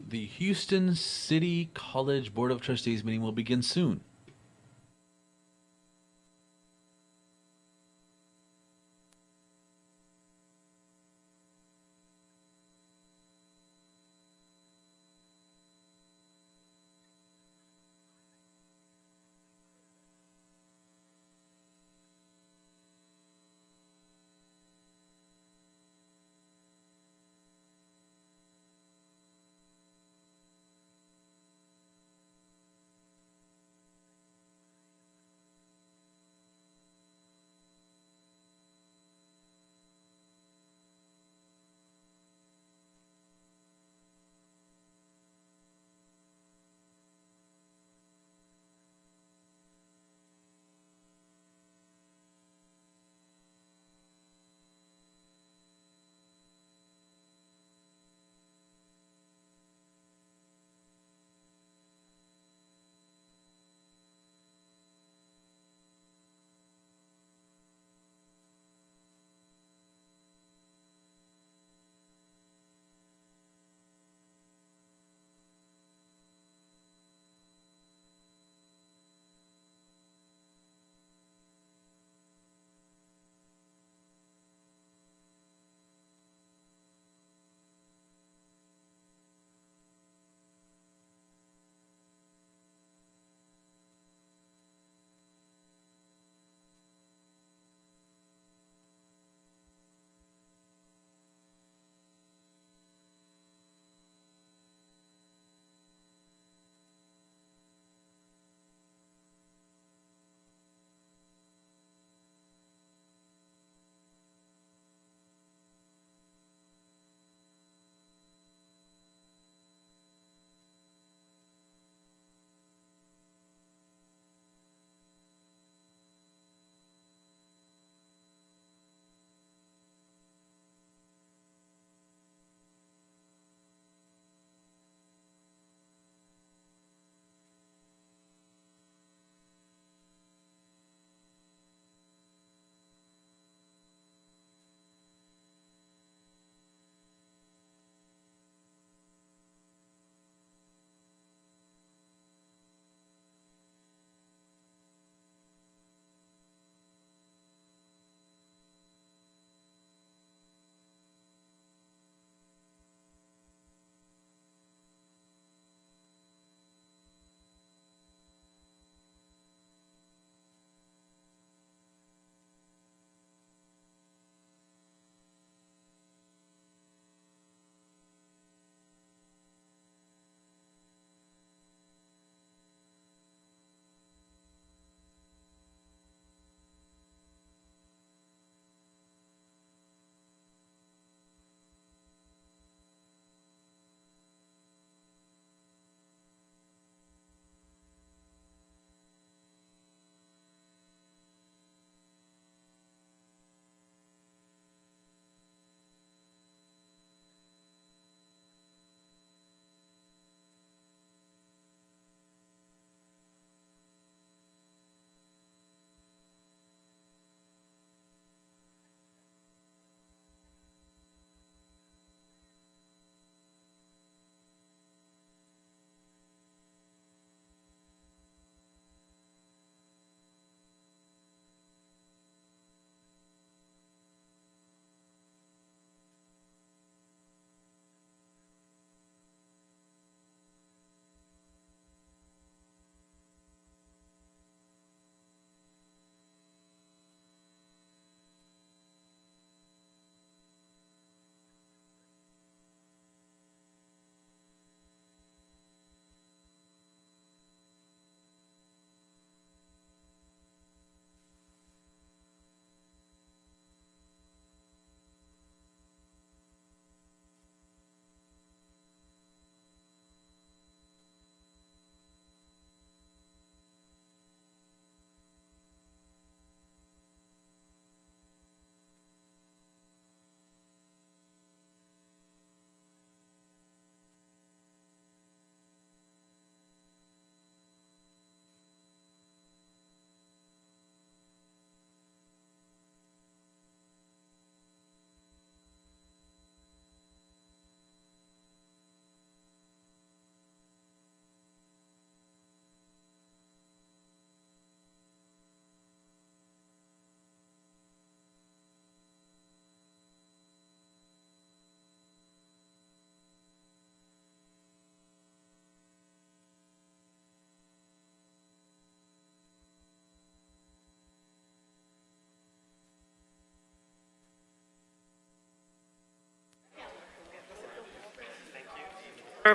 The Houston City College Board of Trustees meeting will begin soon.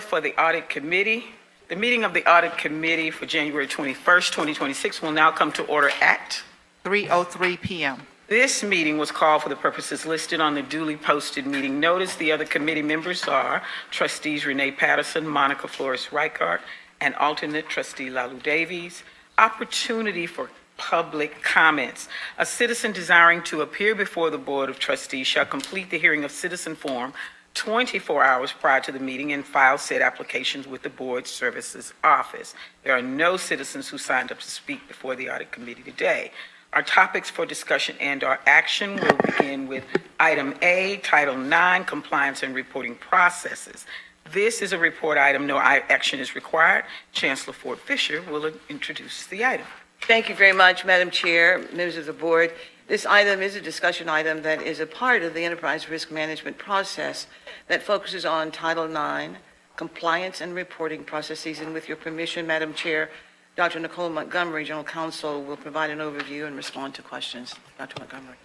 For the Audit Committee, the meeting of the Audit Committee for January 21st, 2026 will now come to order at 3:03 p.m. This meeting was called for the purposes listed on the duly posted meeting notice. The other committee members are Trustees Renee Patterson, Monica Flores-Reichart, and alternate Trustee Lalu Davies. Opportunity for public comments. A citizen desiring to appear before the Board of Trustees shall complete the hearing of citizen form 24 hours prior to the meeting and file said applications with the Board Services Office. There are no citizens who signed up to speak before the Audit Committee today. Our topics for discussion and/or action will begin with item A, Title IX, Compliance and Reporting Processes. This is a report item. No action is required. Chancellor Ford Fisher will introduce the item. Thank you very much, Madam Chair, members of the board. This item is a discussion item that is a part of the enterprise risk management process that focuses on Title IX, compliance and reporting processes. And with your permission, Madam Chair, Dr. Nicole Montgomery, General Counsel, will provide an overview and respond to questions. Dr. Montgomery.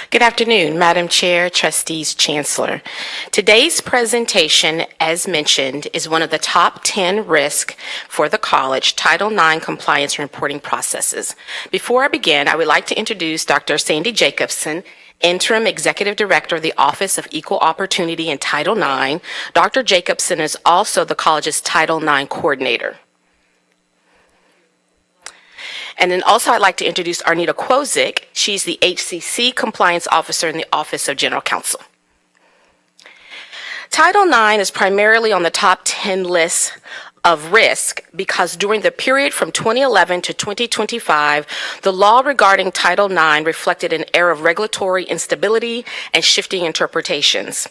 Good afternoon, Madam Chair, Trustees, Chancellor. Today's presentation, as mentioned, is one of the top 10 risks for the college Title IX compliance and reporting processes. Before I begin, I would like to introduce Dr. Sandy Jacobson, Interim Executive Director of the Office of Equal Opportunity in Title IX. Dr. Jacobson is also the college's Title IX coordinator. And then also I'd like to introduce Arnita Kwozik. She's the HCC Compliance Officer in the Office of General Counsel. Title IX is primarily on the top 10 list of risk because during the period from 2011 to 2025, the law regarding Title IX reflected an era of regulatory instability and shifting interpretations.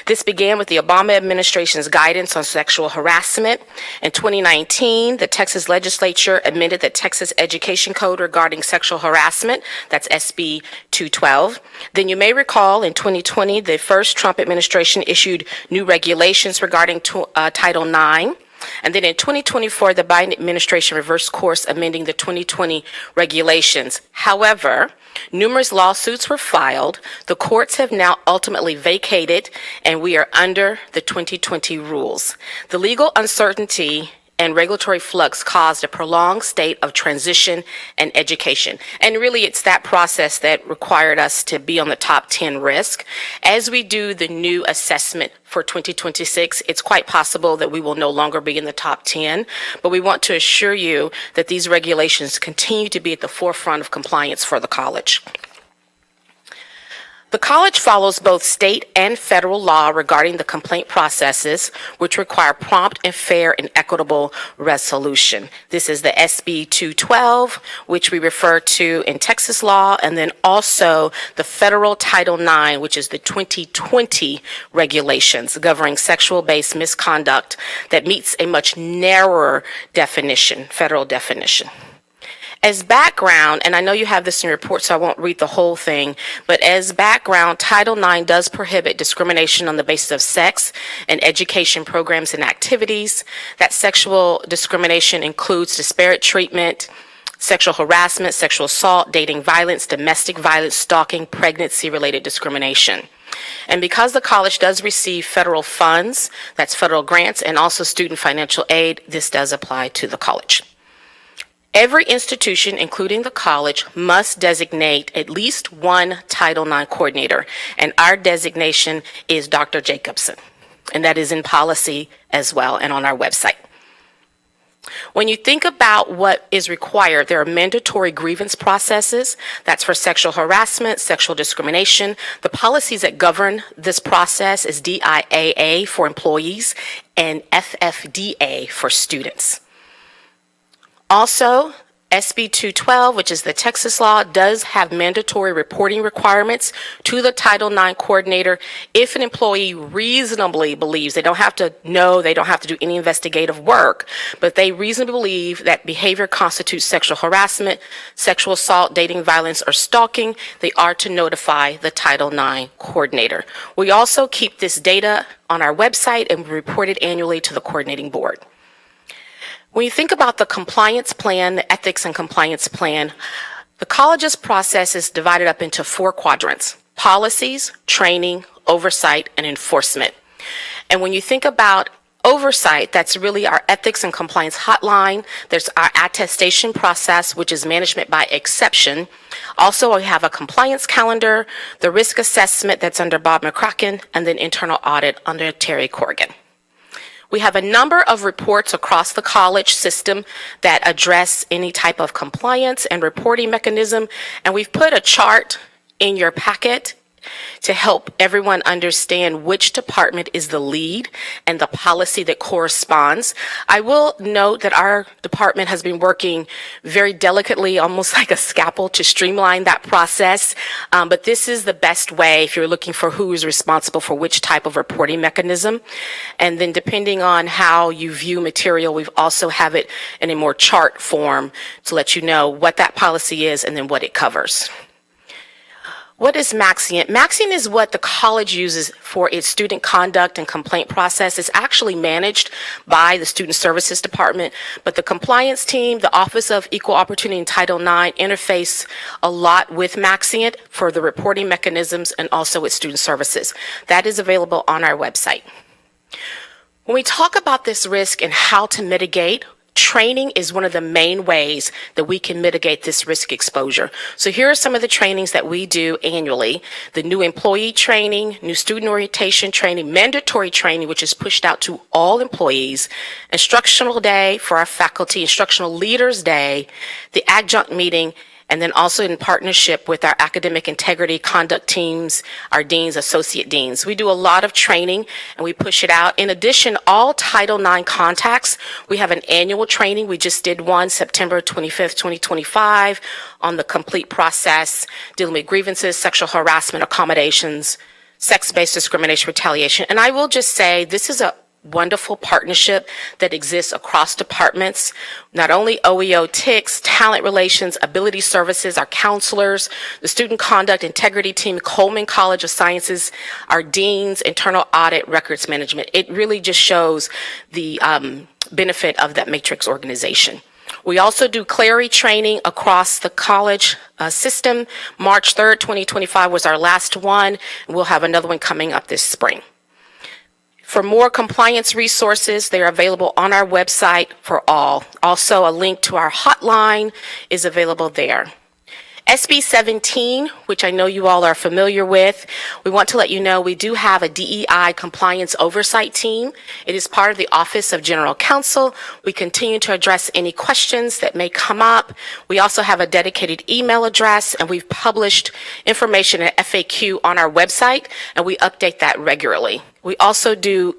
This began with the Obama administration's guidance on sexual harassment. In 2019, the Texas legislature amended the Texas Education Code regarding sexual harassment. That's SB 212. Then you may recall in 2020, the first Trump administration issued new regulations regarding Title IX. And then in 2024, the Biden administration reversed course, amending the 2020 regulations. However, numerous lawsuits were filed. The courts have now ultimately vacated, and we are under the 2020 rules. The legal uncertainty and regulatory flux caused a prolonged state of transition and education. And really, it's that process that required us to be on the top 10 risk. As we do the new assessment for 2026, it's quite possible that we will no longer be in the top 10, but we want to assure you that these regulations continue to be at the forefront of compliance for the college. The college follows both state and federal law regarding the complaint processes, which require prompt and fair and equitable resolution. This is the SB 212, which we refer to in Texas law, and then also the federal Title IX, which is the 2020 regulations governing sexual-based misconduct that meets a much narrower definition, federal definition. As background, and I know you have this in your report, so I won't read the whole thing, but as background, Title IX does prohibit discrimination on the basis of sex and education programs and activities. That sexual discrimination includes disparate treatment, sexual harassment, sexual assault, dating violence, domestic violence, stalking, pregnancy-related discrimination. And because the college does receive federal funds, that's federal grants, and also student financial aid, this does apply to the college. Every institution, including the college, must designate at least one Title IX coordinator, and our designation is Dr. Jacobson, and that is in policy as well and on our website. When you think about what is required, there are mandatory grievance processes. That's for sexual harassment, sexual discrimination. The policies that govern this process is DIAA for employees and FFDA for students. Also, SB 212, which is the Texas law, does have mandatory reporting requirements to the Title IX coordinator if an employee reasonably believes, they don't have to know, they don't have to do any investigative work, but they reasonably believe that behavior constitutes sexual harassment, sexual assault, dating violence, or stalking, they are to notify the Title IX coordinator. We also keep this data on our website and report it annually to the coordinating board. When you think about the compliance plan, the ethics and compliance plan, the college's process is divided up into 4 quadrants: policies, training, oversight, and enforcement. And when you think about oversight, that's really our ethics and compliance hotline. There's our attestation process, which is management by exception. Also, we have a compliance calendar, the risk assessment that's under Bob McCracken, and then internal audit under Terry Corrigan. We have a number of reports across the college system that address any type of compliance and reporting mechanism, and we've put a chart in your packet to help everyone understand which department is the lead and the policy that corresponds. I will note that our department has been working very delicately, almost like a scalpel, to streamline that process. But this is the best way if you're looking for who is responsible for which type of reporting mechanism. And then depending on how you view material, we've also have it in a more chart form to let you know what that policy is and then what it covers. What is Maxient? Maxient is what the college uses for its student conduct and complaint process. It's actually managed by the Student Services Department, but the compliance team, the Office of Equal Opportunity and Title IX interface a lot with Maxient for the reporting mechanisms and also with student services. That is available on our website. When we talk about this risk and how to mitigate, training is one of the main ways that we can mitigate this risk exposure. So here are some of the trainings that we do annually. The new employee training, new student orientation training, mandatory training, which is pushed out to all employees, instructional day for our faculty, instructional leaders day, the adjunct meeting, and then also in partnership with our academic integrity conduct teams, our deans, associate deans. We do a lot of training and we push it out. In addition, all Title IX contacts, we have an annual training. We just did one September 25th, 2025 on the complete process, dealing with grievances, sexual harassment, accommodations, sex-based discrimination, retaliation. And I will just say this is a wonderful partnership that exists across departments. Not only OEO TICS, talent relations, ability services, our counselors, the student conduct integrity team, Coleman College of Sciences, our deans, internal audit, records management. It really just shows the benefit of that matrix organization. We also do Clary training across the college system. March 3rd, 2025 was our last one, and we'll have another one coming up this spring. For more compliance resources, they're available on our website for all. Also, a link to our hotline is available there. SB 17, which I know you all are familiar with, we want to let you know we do have a DEI compliance oversight team. It is part of the Office of General Counsel. We continue to address any questions that may come up. We also have a dedicated email address, and we've published information at FAQ on our website, and we update that regularly. We also do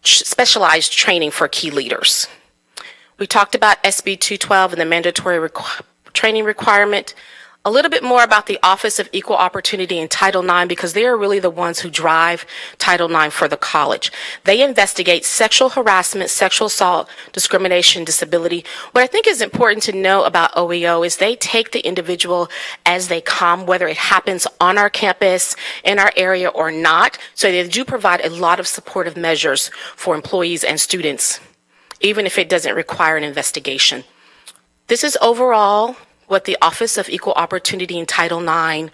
specialized training for key leaders. We talked about SB 212 and the mandatory training requirement. A little bit more about the Office of Equal Opportunity and Title IX, because they are really the ones who drive Title IX for the college. They investigate sexual harassment, sexual assault, discrimination, disability. What I think is important to know about OEO is they take the individual as they come, whether it happens on our campus, in our area or not. So they do provide a lot of supportive measures for employees and students, even if it doesn't require an investigation. This is overall what the Office of Equal Opportunity in Title IX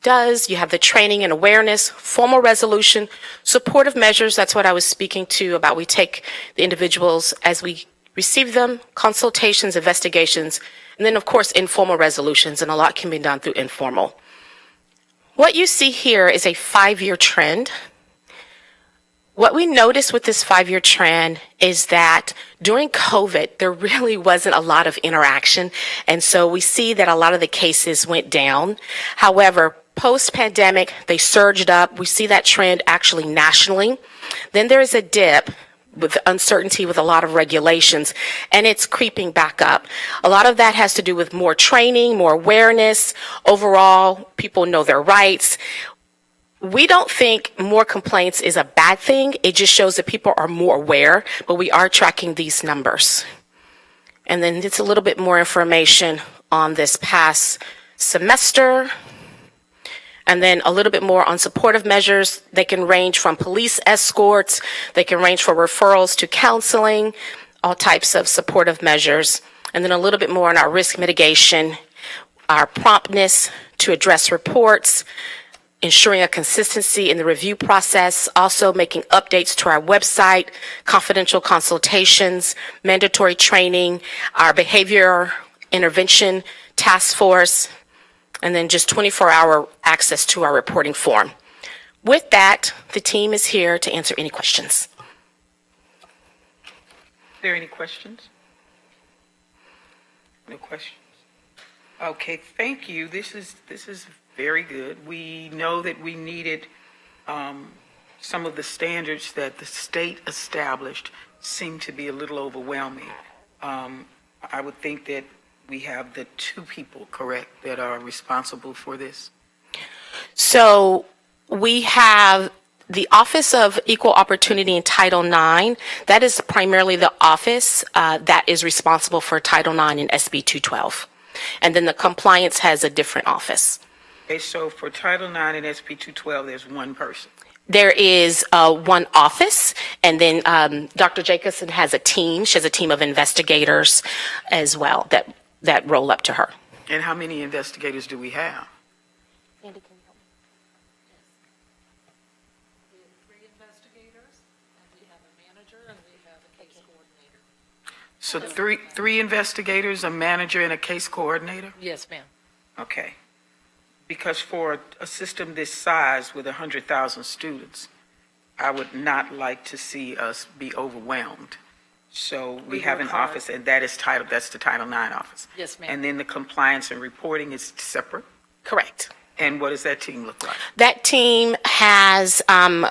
does. You have the training and awareness, formal resolution, supportive measures. That's what I was speaking to about. We take the individuals as we receive them, consultations, investigations, and then, of course, informal resolutions, and a lot can be done through informal. What you see here is a 5-year trend. What we noticed with this 5-year trend is that during COVID, there really wasn't a lot of interaction. And so we see that a lot of the cases went down. However, post-pandemic, they surged up. We see that trend actually nationally. Then there is a dip with uncertainty with a lot of regulations, and it's creeping back up. A lot of that has to do with more training, more awareness. Overall, people know their rights. We don't think more complaints is a bad thing. It just shows that people are more aware, but we are tracking these numbers. And then it's a little bit more information on this past semester. And then a little bit more on supportive measures. They can range from police escorts. They can range for referrals to counseling, all types of supportive measures. And then a little bit more on our risk mitigation, our promptness to address reports, ensuring a consistency in the review process, also making updates to our website, confidential consultations, mandatory training, our behavior intervention task force, and then just 24-hour access to our reporting form. With that, the team is here to answer any questions. Are there any questions? No questions? Okay, thank you. This is very good. We know that we needed some of the standards that the state established seem to be a little overwhelming. I would think that we have the two people, correct, that are responsible for this? So we have the Office of Equal Opportunity in Title IX. That is primarily the office that is responsible for Title IX and SB 212. And then the compliance has a different office. Okay, so for Title IX and SB 212, there's one person. There is one office, and then Dr. Jacobson has a team. She has a team of investigators as well that roll up to her. And how many investigators do we have? Andy, can you help me? We have 3 investigators, and we have a manager, and we have a case coordinator. So three investigators, a manager, and a case coordinator? Yes, ma'am. Okay. Because for a system this size with 100,000 students, I would not like to see us be overwhelmed. So we have an office, and that's the Title IX office. Yes, ma'am. And then the compliance and reporting is separate? Correct. And what does that team look like? That team has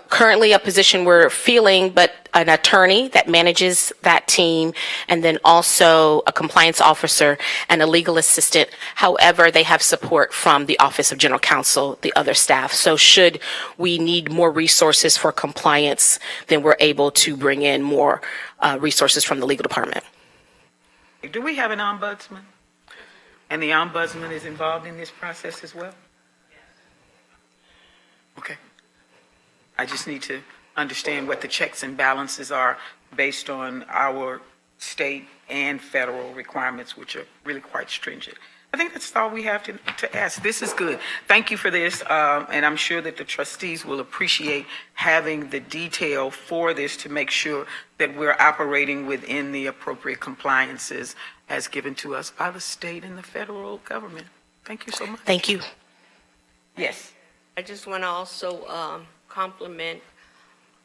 currently a position we're filling, but an attorney that manages that team, and then also a compliance officer and a legal assistant. However, they have support from the Office of General Counsel, the other staff. So should we need more resources for compliance, then we're able to bring in more resources from the legal department. Do we have an ombudsman? And the ombudsman is involved in this process as well? Okay. I just need to understand what the checks and balances are based on our state and federal requirements, which are really quite stringent. I think that's all we have to ask. This is good. Thank you for this, and I'm sure that the trustees will appreciate having the detail for this to make sure that we're operating within the appropriate compliances as given to us by the state and the federal government. Thank you so much. Thank you. Yes. I just want to also compliment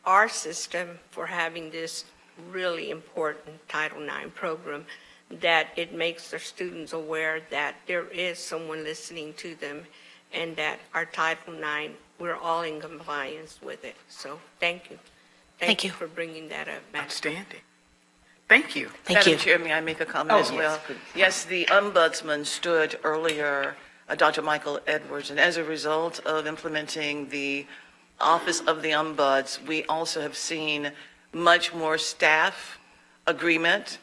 our system for having this really important Title IX program, that it makes the students aware that there is someone listening to them, and that our Title IX, we're all in compliance with it. So thank you. Thank you. for bringing that up, Madam. Outstanding. Thank you. Thank you. Madam Chair, may I make a comment as Oh, well? yes, please. Yes, the ombudsman stood earlier, Dr. Michael Edwards, and as a result of implementing the Office of the Ombuds, we also have seen much more staff agreement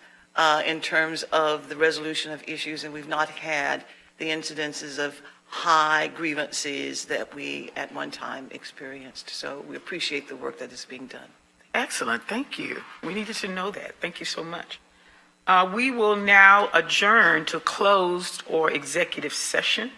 in terms of the resolution of issues, and we've not had the incidences of high grievances that we at one time experienced. So we appreciate the work that is being done. Excellent, thank you. We needed to know that. Thank you so much. We will now adjourn to closed or executive session.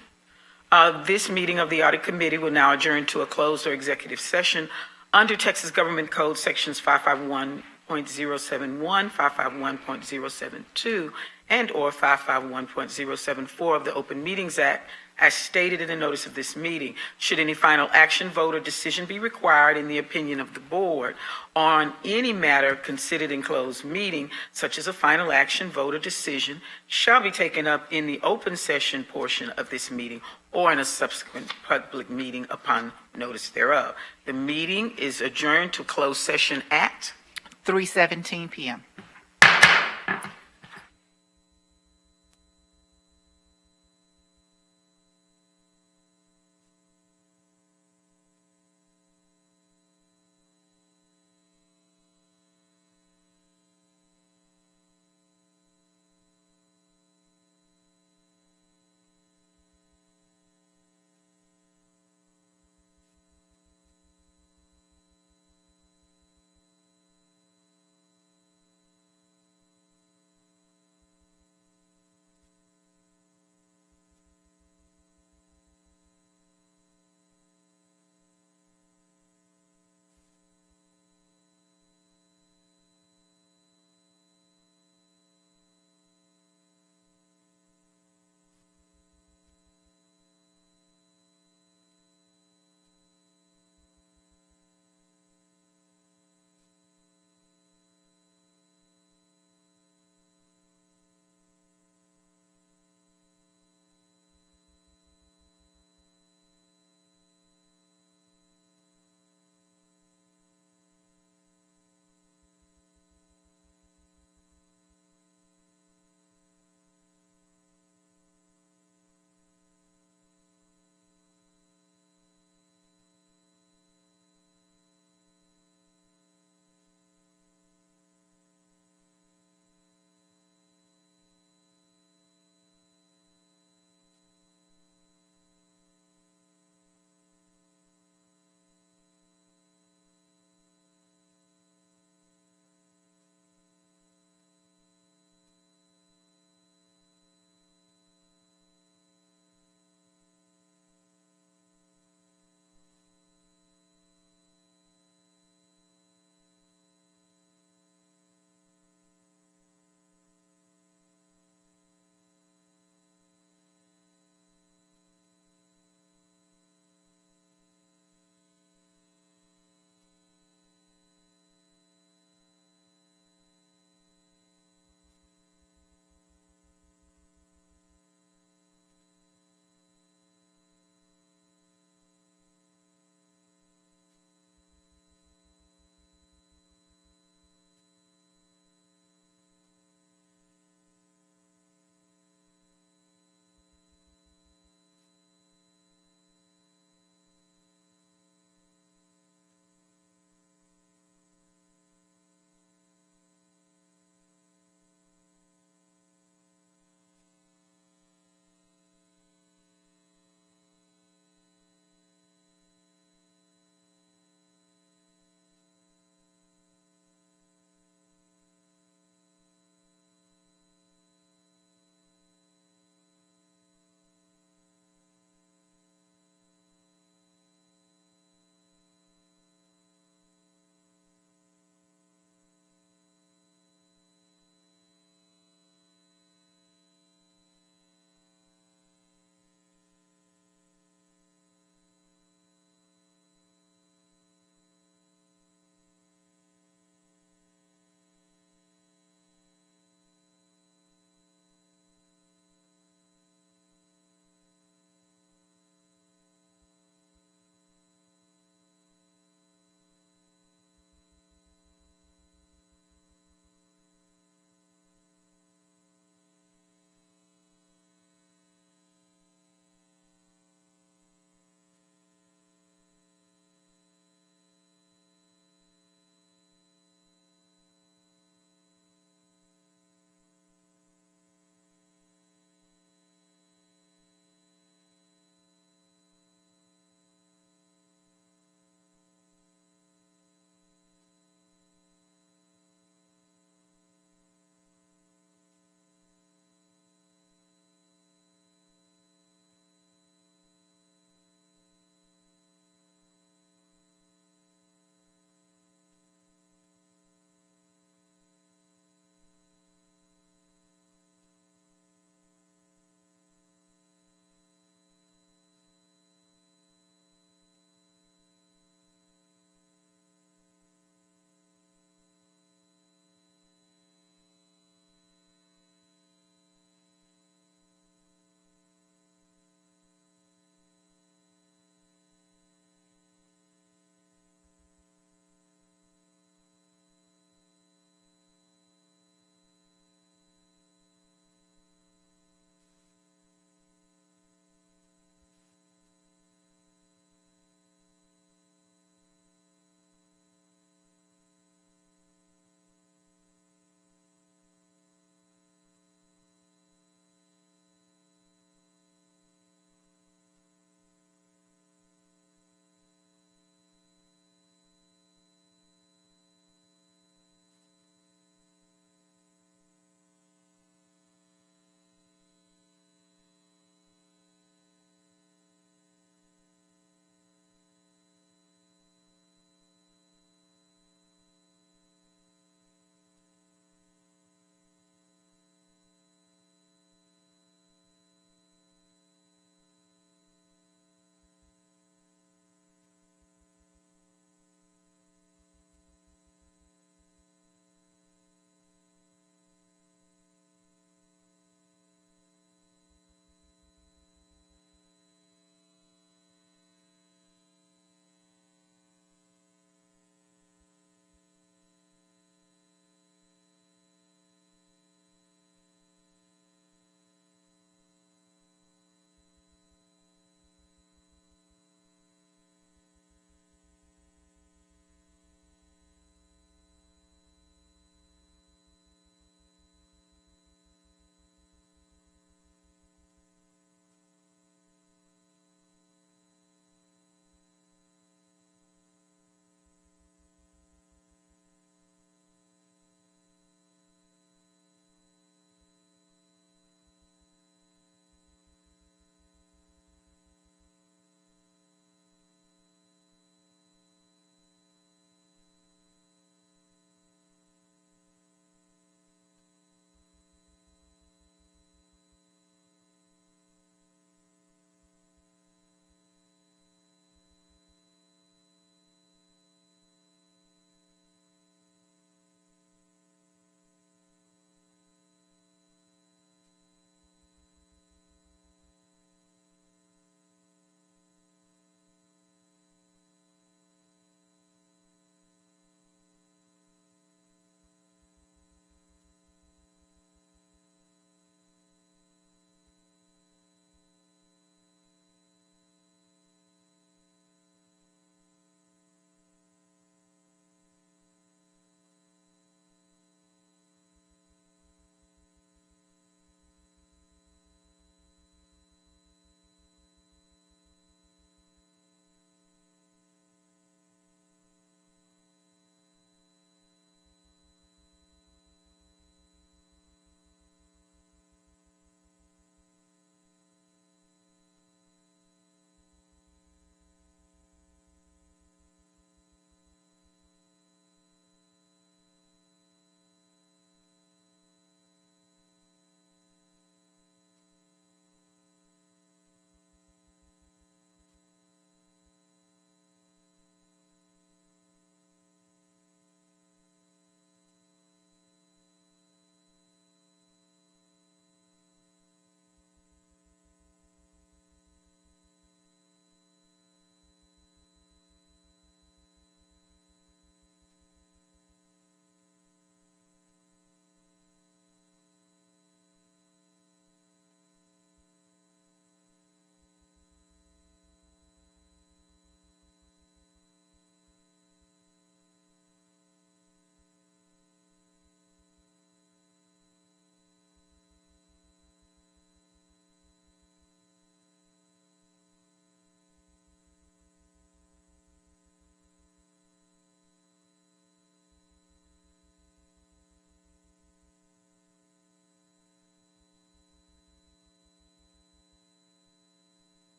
This meeting of the Audit Committee will now adjourn to a closed or executive session under Texas Government Code Sections 551.071, 551.072, and/or 551.074 of the Open Meetings Act, as stated in the notice of this meeting. Should any final action, vote, or decision be required in the opinion of the board on any matter considered in closed meeting, such as a final action, vote, or decision, shall be taken up in the open session portion of this meeting or in a subsequent public meeting upon notice thereof. The meeting is adjourned to closed session at 3:17 p.m.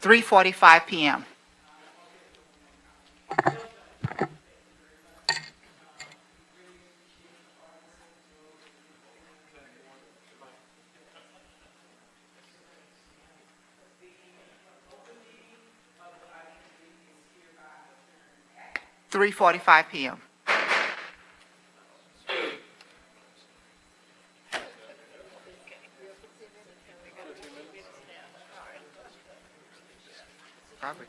3:45 p.m. (3:45 p.m.) Robert.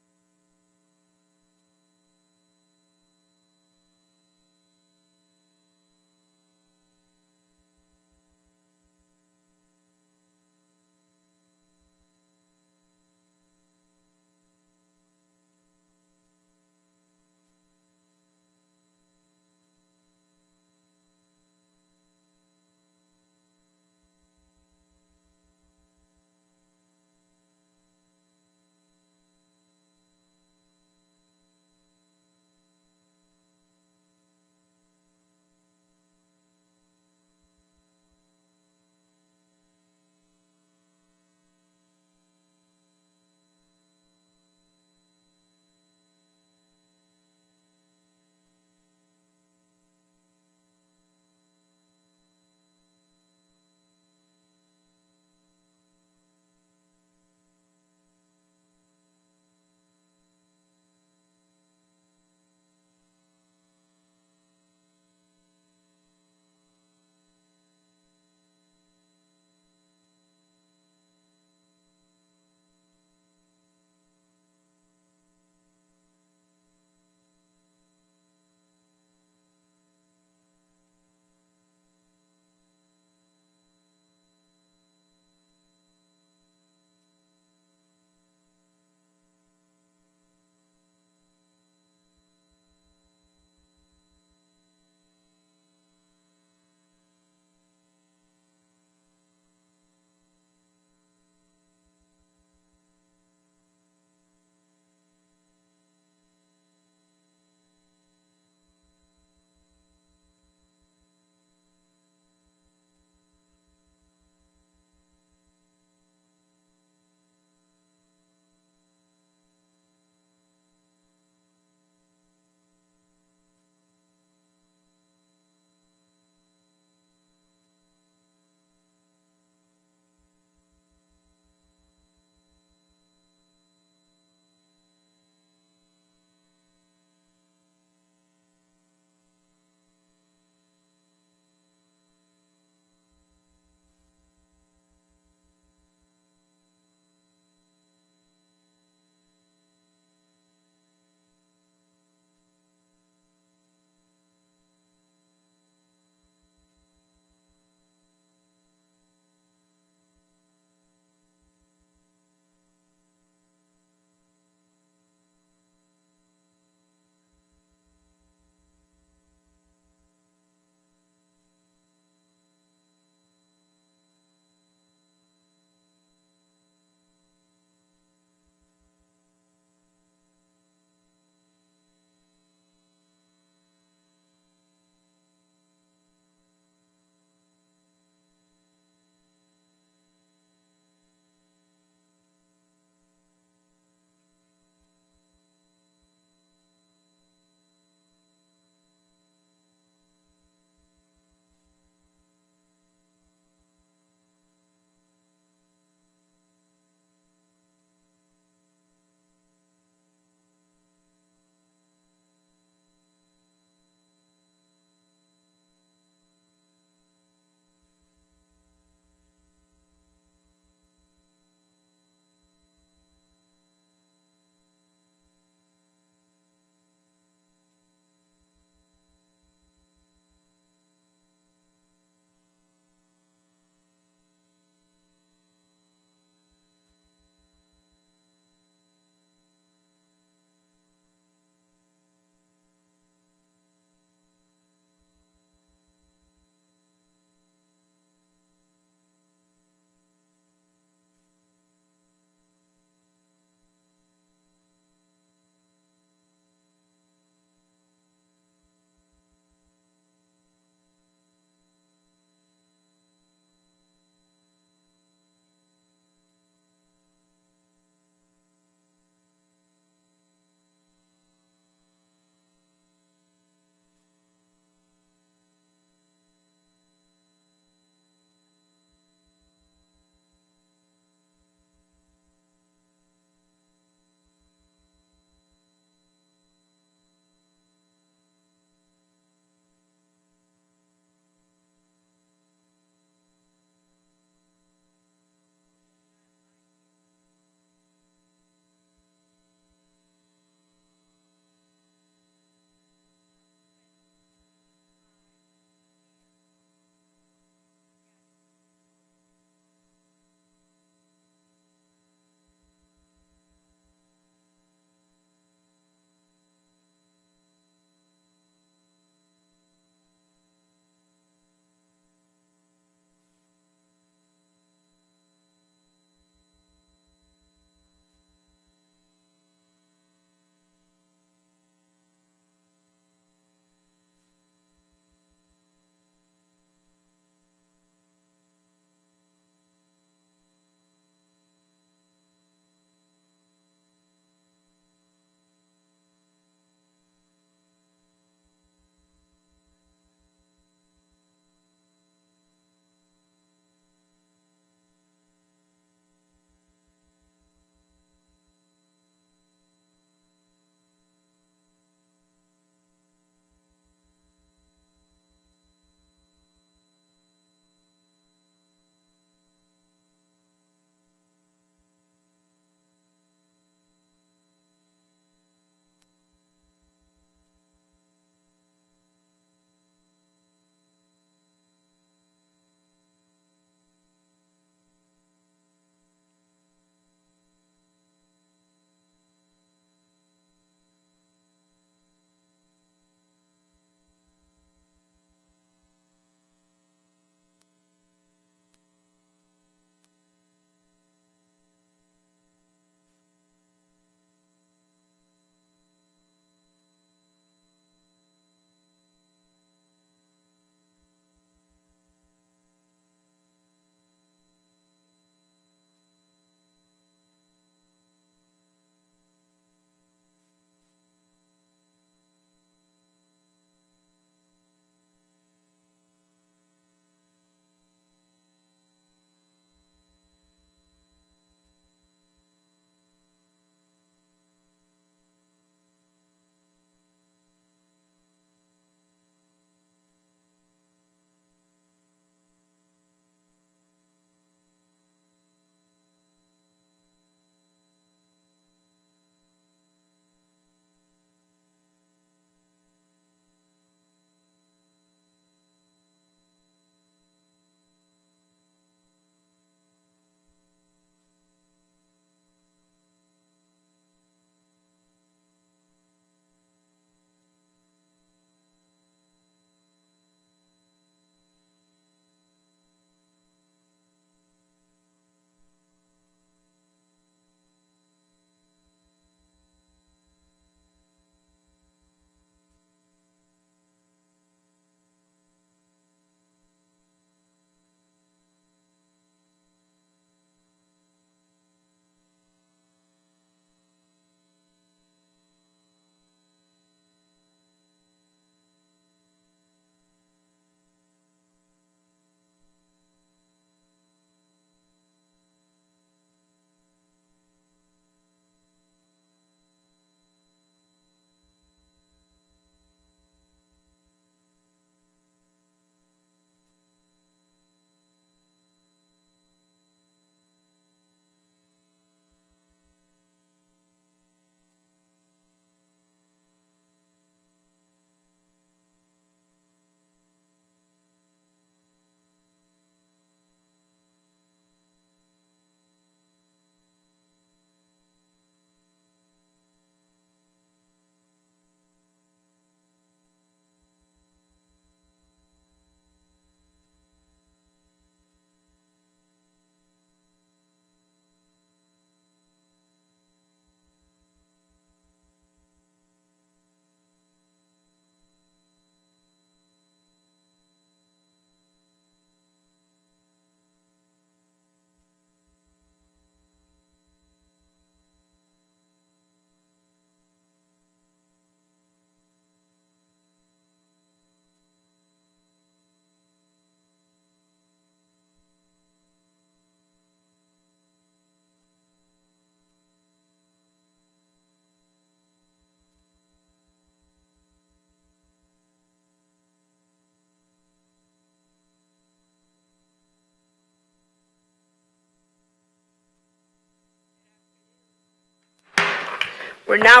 We're now,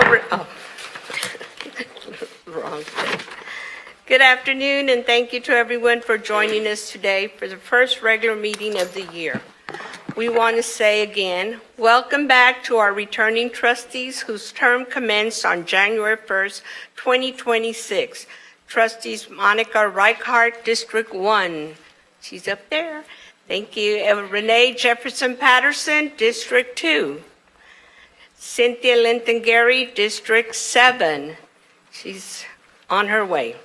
wrong thing. Good afternoon, and thank you to everyone for joining us today for the first regular meeting of the year. We want to say again, welcome back to our returning trustees whose term commenced on January 1st, 2026. Trustees Monica Reichart, District 1. She's up there. Thank you. Renee Jefferson Patterson, District 2. Cynthia Linton Gary, District 7. She's on her way.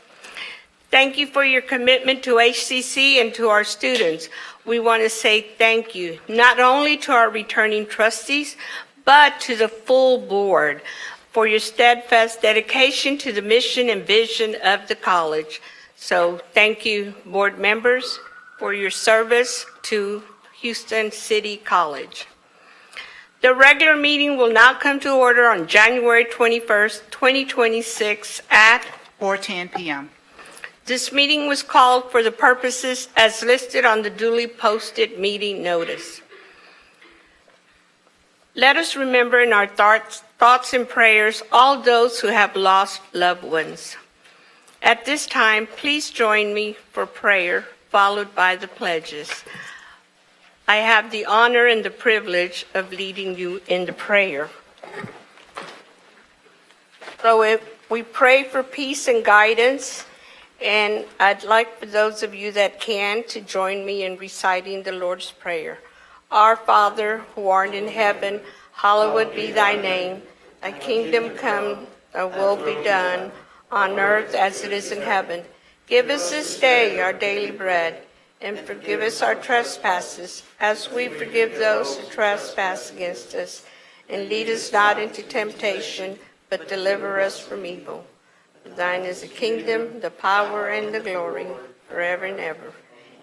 Thank you for your commitment to HCC and to our students. We want to say thank you, not only to our returning trustees, but to the full board for your steadfast dedication to the mission and vision of the college. So thank you, board members, for your service to Houston City College. The regular meeting will now come to order on January 21st, 2026 at 4:10 p.m. This meeting was called for the purposes as listed on the duly posted meeting notice. Let us remember in our thoughts and prayers all those who have lost loved ones. At this time, please join me for prayer, followed by the pledges. I have the honor and the privilege of leading you in the prayer. So if we pray for peace and guidance, and I'd like for those of you that can to join me in reciting the Lord's Prayer. Our Father, who art in heaven, hallowed be thy name. Thy kingdom come, thy will be done, on earth as it is in heaven. Give us this day our daily bread, and forgive us our trespasses, as we forgive those who trespass against us. And lead us not into temptation, but deliver us from evil. For thine is the kingdom, the power, and the glory, forever and ever.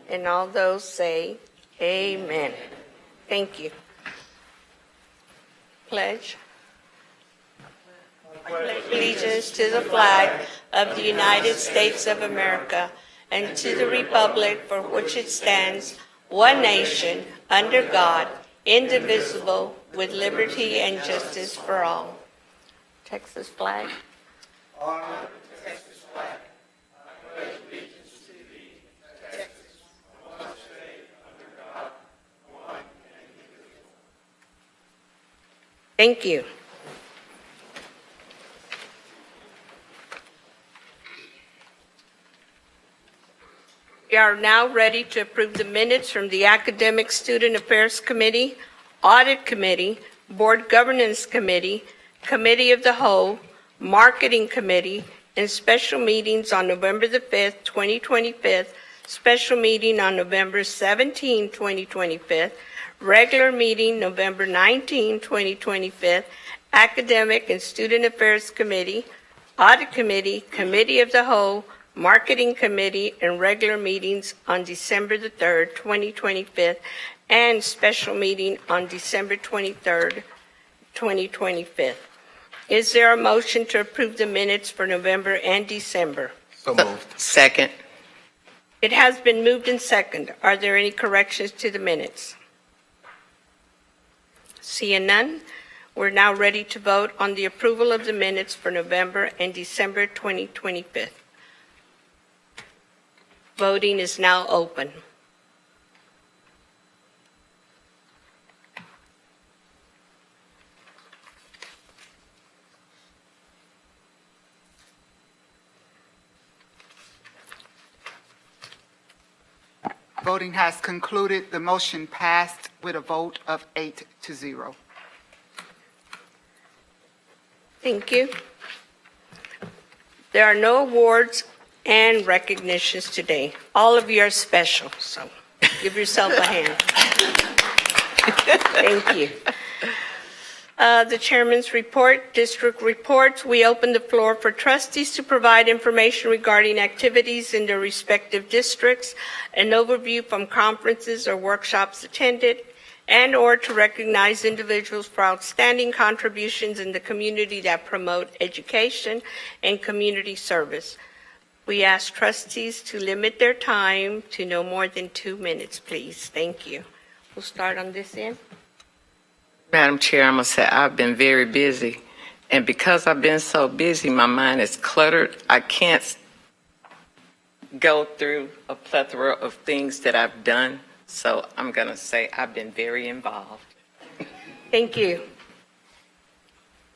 And all those say, Amen. Thank you. Pledge. I pledge allegiance to the flag of the United States of America, and to the republic for which it stands, one nation, under God, indivisible, with liberty and justice for all. Texas flag. Thank you. We are now ready to approve the minutes from the Academic Student Affairs Committee, Audit Committee, Board Governance Committee, Committee of the Whole, Marketing Committee, and special meetings on November the 5th, 2025, special meeting on November 17, 2025, regular meeting November 19, 2025, Academic and Student Affairs Committee, Audit Committee, Committee of the Whole, Marketing Committee, and regular meetings on December the 3rd, 2025, and special meeting on December 23rd, 2025. Is there a motion to approve the minutes for November and December? So moved. Second. It has been moved and seconded. Are there any corrections to the minutes? Seeing none, we're now ready to vote on the approval of the minutes for November and December 2025. Voting is now open. Voting has concluded. The motion passed with a vote of 8-0. Thank you. There are no awards and recognitions today. All of you are special, so give yourself a hand. Thank you. The chairman's report, district reports. We open the floor for trustees to provide information regarding activities in their respective districts, an overview from conferences or workshops attended, and or to recognize individuals for outstanding contributions in the community that promote education and community service. We ask trustees to limit their time to no more than 2 minutes, please. Thank you. We'll start on this end. Madam Chair, I must say I've been very busy, And because I've been so busy, my mind is cluttered. I can't go through a plethora of things that I've done. So I'm going to say I've been very involved. Thank you.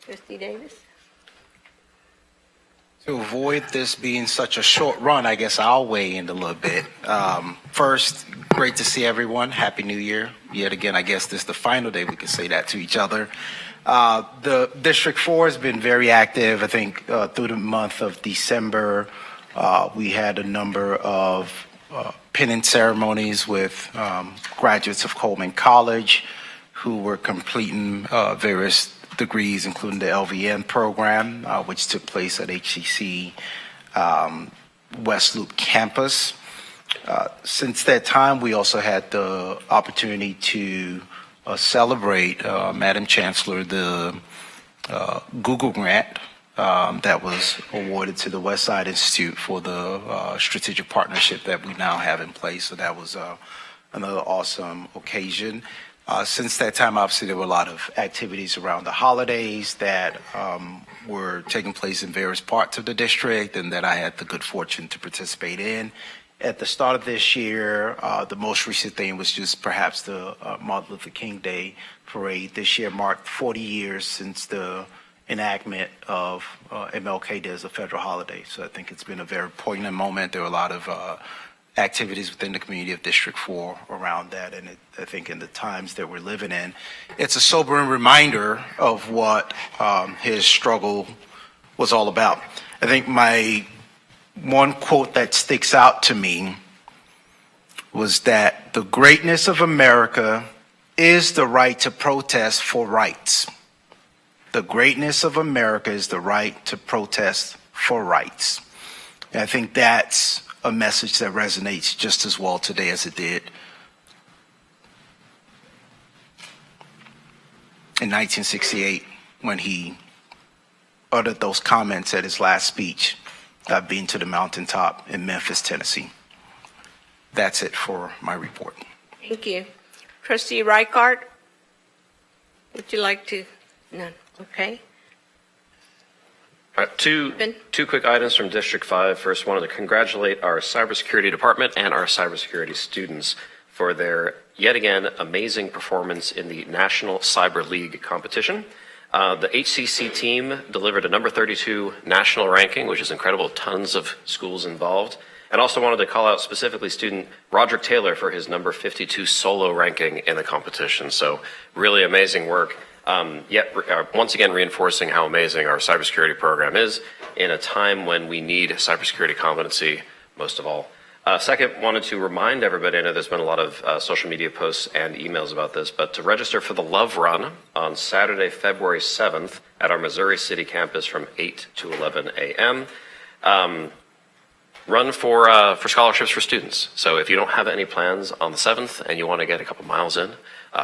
Trustee Davis? To avoid this being such a short run, I guess I'll weigh in a little bit. First, great to see everyone. Happy New Year. Yet again, I guess this is the final day we can say that to each other. The District 4 has been very active. I think through the month of December, we had a number of pinning ceremonies with graduates of Coleman College who were completing various degrees, including the LVN program, which took place at HCC West Loop campus. Since that time, we also had the opportunity to celebrate, Madam Chancellor, the Google grant that was awarded to the West Side Institute for the strategic partnership that we now have in place. So that was another awesome occasion. Since that time, obviously, there were a lot of activities around the holidays that were taking place in various parts of the district and that I had the good fortune to participate in. At the start of this year, the most recent thing was just perhaps the Martin Luther King Day parade. This year marked 40 years since the enactment of MLK Day as a federal holiday. So I think it's been a very poignant moment. There were a lot of activities within the community of District 4 around that, and I think in the times that we're living in, it's a sobering reminder of what his struggle was all about. I think my one quote that sticks out to me was that the greatness of America is the right to protest for rights. The greatness of America is the right to protest for rights. And I think that's a message that resonates just as well today as it did in 1968 when he uttered those comments at his last speech, "I've been to the mountaintop in Memphis, Tennessee." That's it for my report. Thank you. Trustee Reichart? Would you like to? None. Okay. All right, two Ben? quick items from District 5. First, wanted to congratulate our cybersecurity department and our cybersecurity students for their, yet again, amazing performance in the National Cyber League competition. The HCC team delivered a number 32 national ranking, which is incredible, tons of schools involved. And also wanted to call out specifically student Roderick Taylor for his number 52 solo ranking in the competition. So really amazing work. Once again, reinforcing how amazing our cybersecurity program is in a time when we need cybersecurity competency most of all. Second, wanted to remind everybody, I know there's been a lot of social media posts and emails about this, but to register for the Love Run on Saturday, February 7th at our Missouri City campus from 8 to 11 a.m. Run for scholarships for students. So if you don't have any plans on the 7th and you want to get a couple miles in,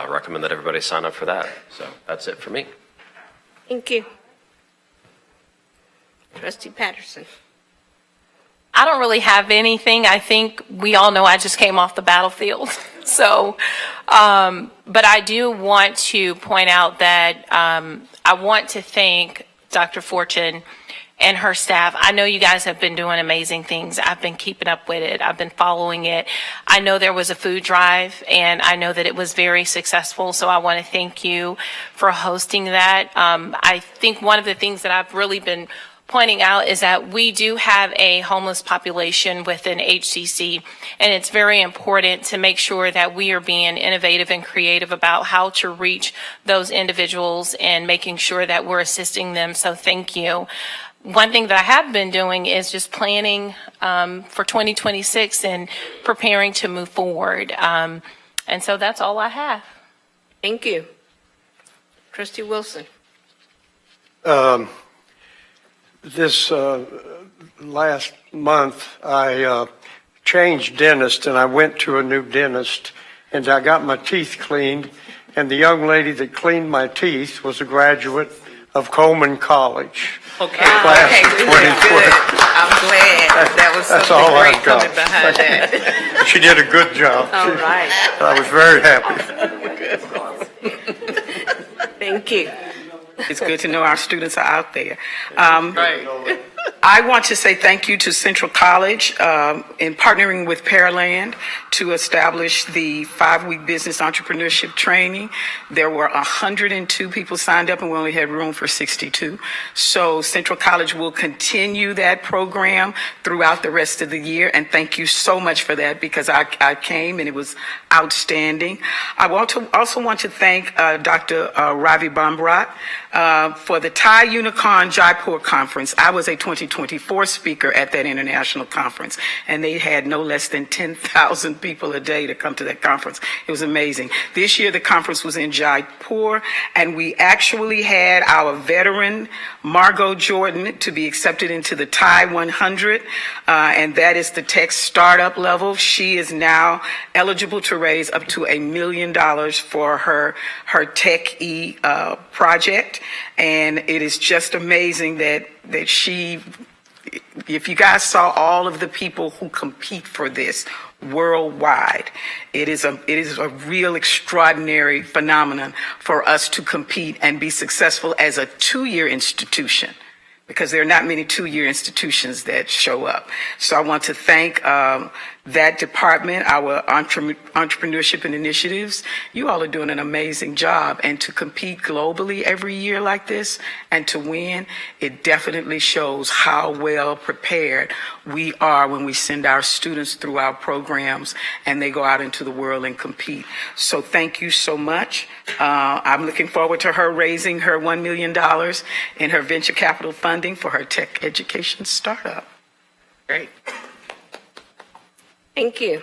recommend that everybody sign up for that. So that's it for me. Thank you. Trustee Patterson? I don't really have anything. I think we all know I just came off the battlefield. So, but I do want to point out that I want to thank Dr. Fortune and her staff. I know you guys have been doing amazing things. I've been keeping up with it. I've been following it. I know there was a food drive, and I know that it was very successful. So I want to thank you for hosting that. I think one of the things that I've really been pointing out is that we do have a homeless population within HCC, and it's very important to make sure that we are being innovative and creative about how to reach those individuals and making sure that we're assisting them. So thank you. One thing that I have been doing is just planning for 2026 and preparing to move forward. And so that's all I have. Thank you. Trustee Wilson? This last month, I changed dentist and I went to a new dentist and I got my teeth cleaned. And the young lady that cleaned my teeth was a graduate of Coleman College. Okay. Class Okay, of good, 2020. good. I'm glad. That was That's something all great I've got. coming behind that. She did a good job. All right. I was very happy. Thank you. It's good to know our students are out there. I want to say thank you to Central College in partnering with Pearland to establish the 5-week business entrepreneurship training. There were 102 people signed up and we only had room for 62. So Central College will continue that program throughout the rest of the year. And thank you so much for that because I came and it was outstanding. I also want to thank Dr. Ravi Bambrat for the Thai Unicorn Jaipur Conference. I was a 2024 speaker at that international conference, and they had no less than 10,000 people a day to come to that conference. It was amazing. This year, the conference was in Jaipur, and we actually had our veteran, Margot Jordan, to be accepted into the Thai 100, and that is the tech startup level. She is now eligible to raise up to $1 million for her Tech E project, and it is just amazing that she, if you guys saw all of the people who compete for this worldwide, it is a real extraordinary phenomenon for us to compete and be successful as a 2-year institution, because there are not many 2-year institutions that show up. So I want to thank that department, our entrepreneurship and initiatives. You all are doing an amazing job. And to compete globally every year like this and to win, it definitely shows how well prepared we are when we send our students through our programs and they go out into the world and compete. So thank you so much. I'm looking forward to her raising her $1 million in her venture capital funding for her tech education startup. Great. Thank you.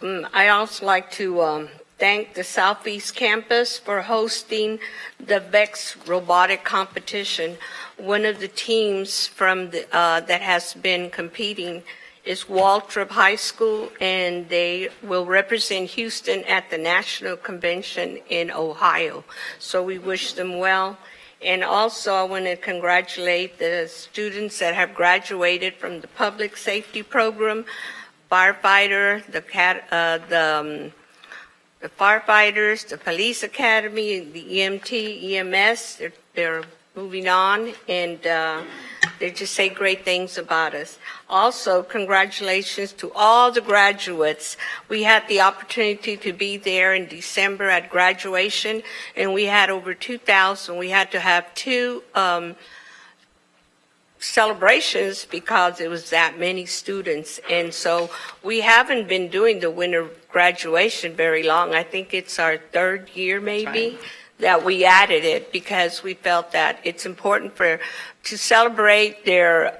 I also like to thank the Southeast Campus for hosting the VEX robotic competition. One of the teams from that has been competing is Waltrip High School, and they will represent Houston at the National Convention in Ohio. So we wish them well. And also, I want to congratulate the students that have graduated from the public safety program, firefighter, the firefighters, the police academy, the EMT, EMS. They're moving on, and they just say great things about us. Also, congratulations to all the graduates. We had the opportunity to be there in December at graduation, and we had over 2,000. We had to have 2 celebrations because it was that many students. And so we haven't been doing the winter graduation very long. I think it's our 3rd year maybe that we added it because we felt that it's important to celebrate their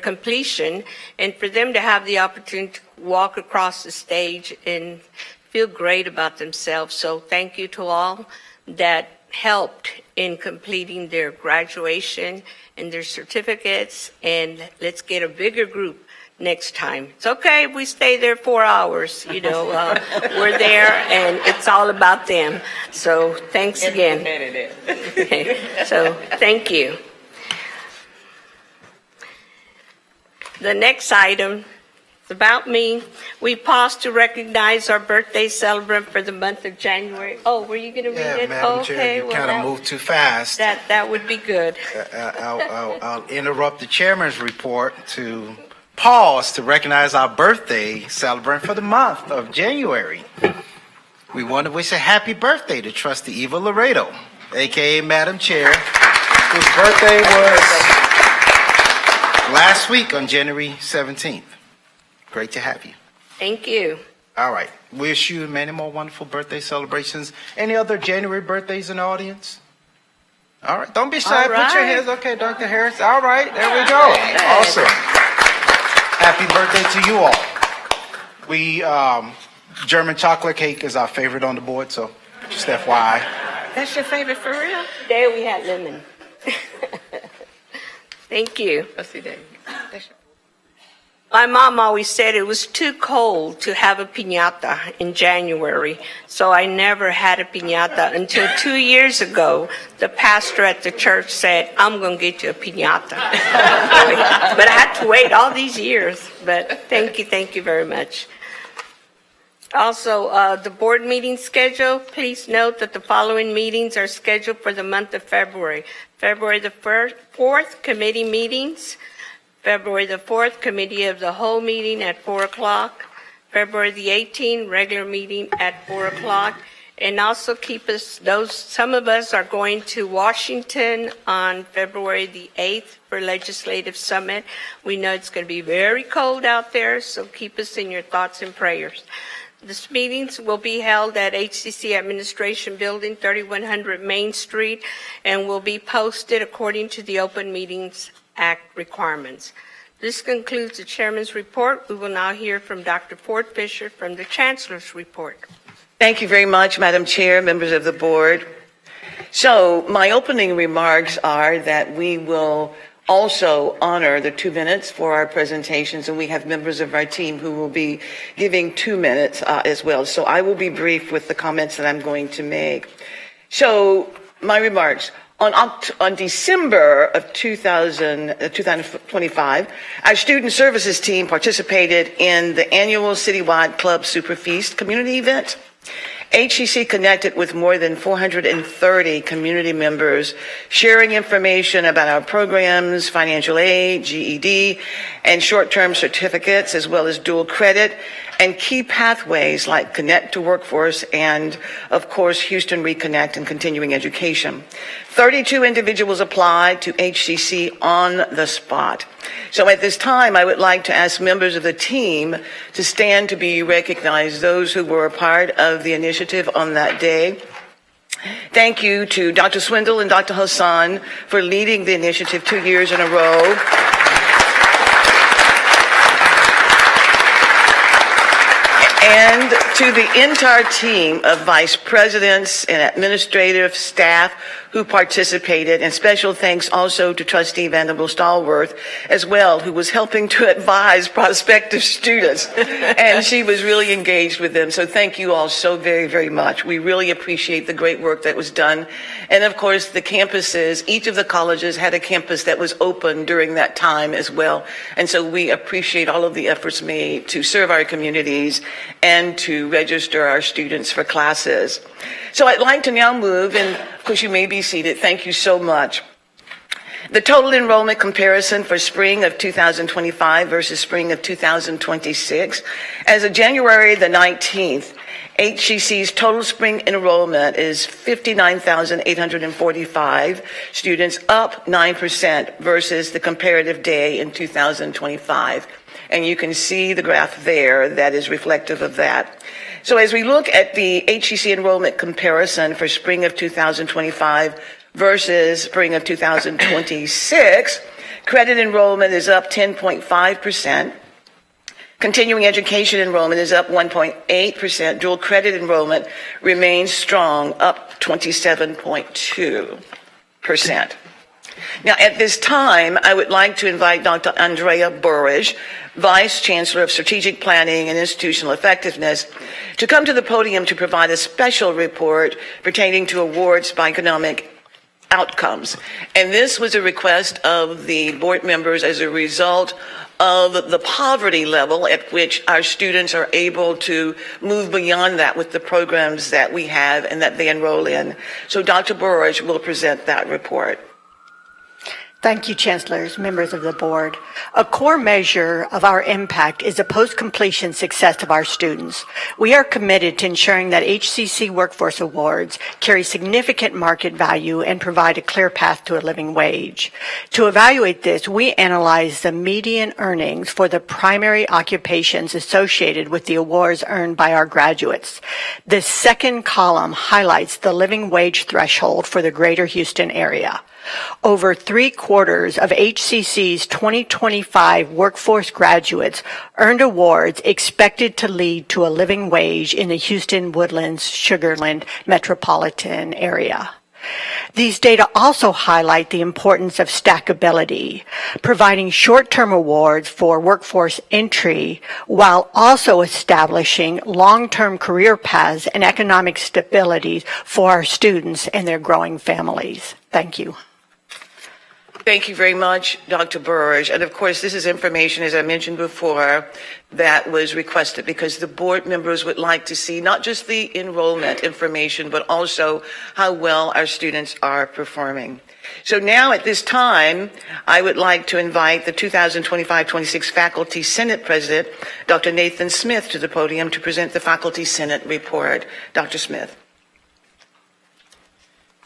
completion and for them to have the opportunity to walk across the stage and feel great about themselves. So thank you to all that helped in completing their graduation and their certificates, and let's get a bigger group next time. It's okay if we stay there 4 hours, we're there and it's all about them. So thanks again. Okay. So thank you. The next item is about me. We pause to recognize our birthday celebrant for the month of January. Oh, were you going to read it? Madam Okay, Chair, you kind of moved too fast. That would be good. I'll interrupt the chairman's report to pause to recognize our birthday celebrant for the month of January. We want to wish a happy birthday to Trustee Eva Laredo, a.k.a. Madam Chair, whose birthday was last week on January 17th. Great to have you. Thank you. All right. Wish you many more wonderful birthday celebrations. Any other January birthdays in the audience? All right. Don't be shy. All right. Put your hands. Okay, Dr. Harris. All right. There we go. Awesome. Happy birthday to you all. We, German chocolate cake is our favorite on the board, so just FYI. That's your favorite for real? There we had lemon. Thank you. My mom always said it was too cold to have a piñata in January, so I never had a piñata until 2 years ago. The pastor at the church said, I'm going to get you a piñata. But I had to wait all these years, but thank you very much. Also, the board meeting schedule, please note that the following meetings are scheduled for the month of February. February the 4th, committee meetings. February the 4th, committee of the whole meeting at 4 o'clock. February the 18th, regular meeting at 4 o'clock. And also some of us are going to Washington on February the 8th for Legislative Summit. We know it's going to be very cold out there, so keep us in your thoughts and prayers. These meetings will be held at HCC Administration Building, 3100 Main Street, and will be posted according to the Open Meetings Act requirements. This concludes the chairman's report. We will now hear from Dr. Ford Fisher from the Chancellor's report. Thank you very much, Madam Chair, members of the board. So my opening remarks are that we will also honor the 2 minutes for our presentations, and we have members of our team who will be giving 2 minutes as well. So I will be brief with the comments that I'm going to make. So my remarks. On December of 2025, our student services team participated in the annual citywide Club Super Feast community event. HCC connected with more than 430 community members, sharing information about our programs, financial aid, GED, and short-term certificates, as well as dual credit, and key pathways like Connect to Workforce and, of course, Houston Reconnect and continuing education. 32 individuals applied to HCC on the spot. So at this time, I would like to ask members of the team to stand to be recognized, those who were a part of the initiative on that day. Thank you to Dr. Swindle and Dr. Hassan for leading the initiative 2 years in a row. And to the entire team of vice presidents and administrative staff who participated, and special thanks also to Trustee Vanderbilt Stallworth as well, who was helping to advise prospective students, and she was really engaged with them. So thank you all so very, very much. We really appreciate the great work that was done. And of course, the campuses, each of the colleges had a campus that was open during that time as well. And so we appreciate all of the efforts made to serve our communities and to register our students for classes. So I'd like to now move, and of course you may be seated. Thank you so much. The total enrollment comparison for spring of 2025 versus spring of 2026. As of January the 19th, HCC's total spring enrollment is 59,845 students, up 9% versus the comparative day in 2025. And you can see the graph there that is reflective of that. So as we look at the HCC enrollment comparison for spring of 2025 versus spring of 2026, credit enrollment is up 10.5%. Continuing education enrollment is up 1.8%. Dual credit enrollment remains strong, up 27.2%. Now, at this time, I would like to invite Dr. Andrea Burridge, Vice Chancellor of Strategic Planning and Institutional Effectiveness, to come to the podium to provide a special report pertaining to awards by economic outcomes. And this was a request of the board members as a result of the poverty level at which our students are able to move beyond that with the programs that we have and that they enroll in. So Dr. Burridge will present that report. Thank you, Chancellors, members of the board. A core measure of our impact is the post-completion success of our students. We are committed to ensuring that HCC Workforce Awards carry significant market value and provide a clear path to a living wage. To evaluate this, we analyze the median earnings for the primary occupations associated with the awards earned by our graduates. The second column highlights the living wage threshold for the greater Houston area. Over 3/4 of HCC's 2025 workforce graduates earned awards expected to lead to a living wage in the Houston, Woodlands, Sugarland metropolitan area. These data also highlight the importance of stackability, providing short-term awards for workforce entry while also establishing long-term career paths and economic stability for our students and their growing families. Thank you. Thank you very much, Dr. Burge. And of course, this is information, as I mentioned before, that was requested because the board members would like to see not just the enrollment information, but also how well our students are performing. So now at this time, I would like to invite the 2025-26 Faculty Senate President, Dr. Nathan Smith, to the podium to present the Faculty Senate report. Dr. Smith.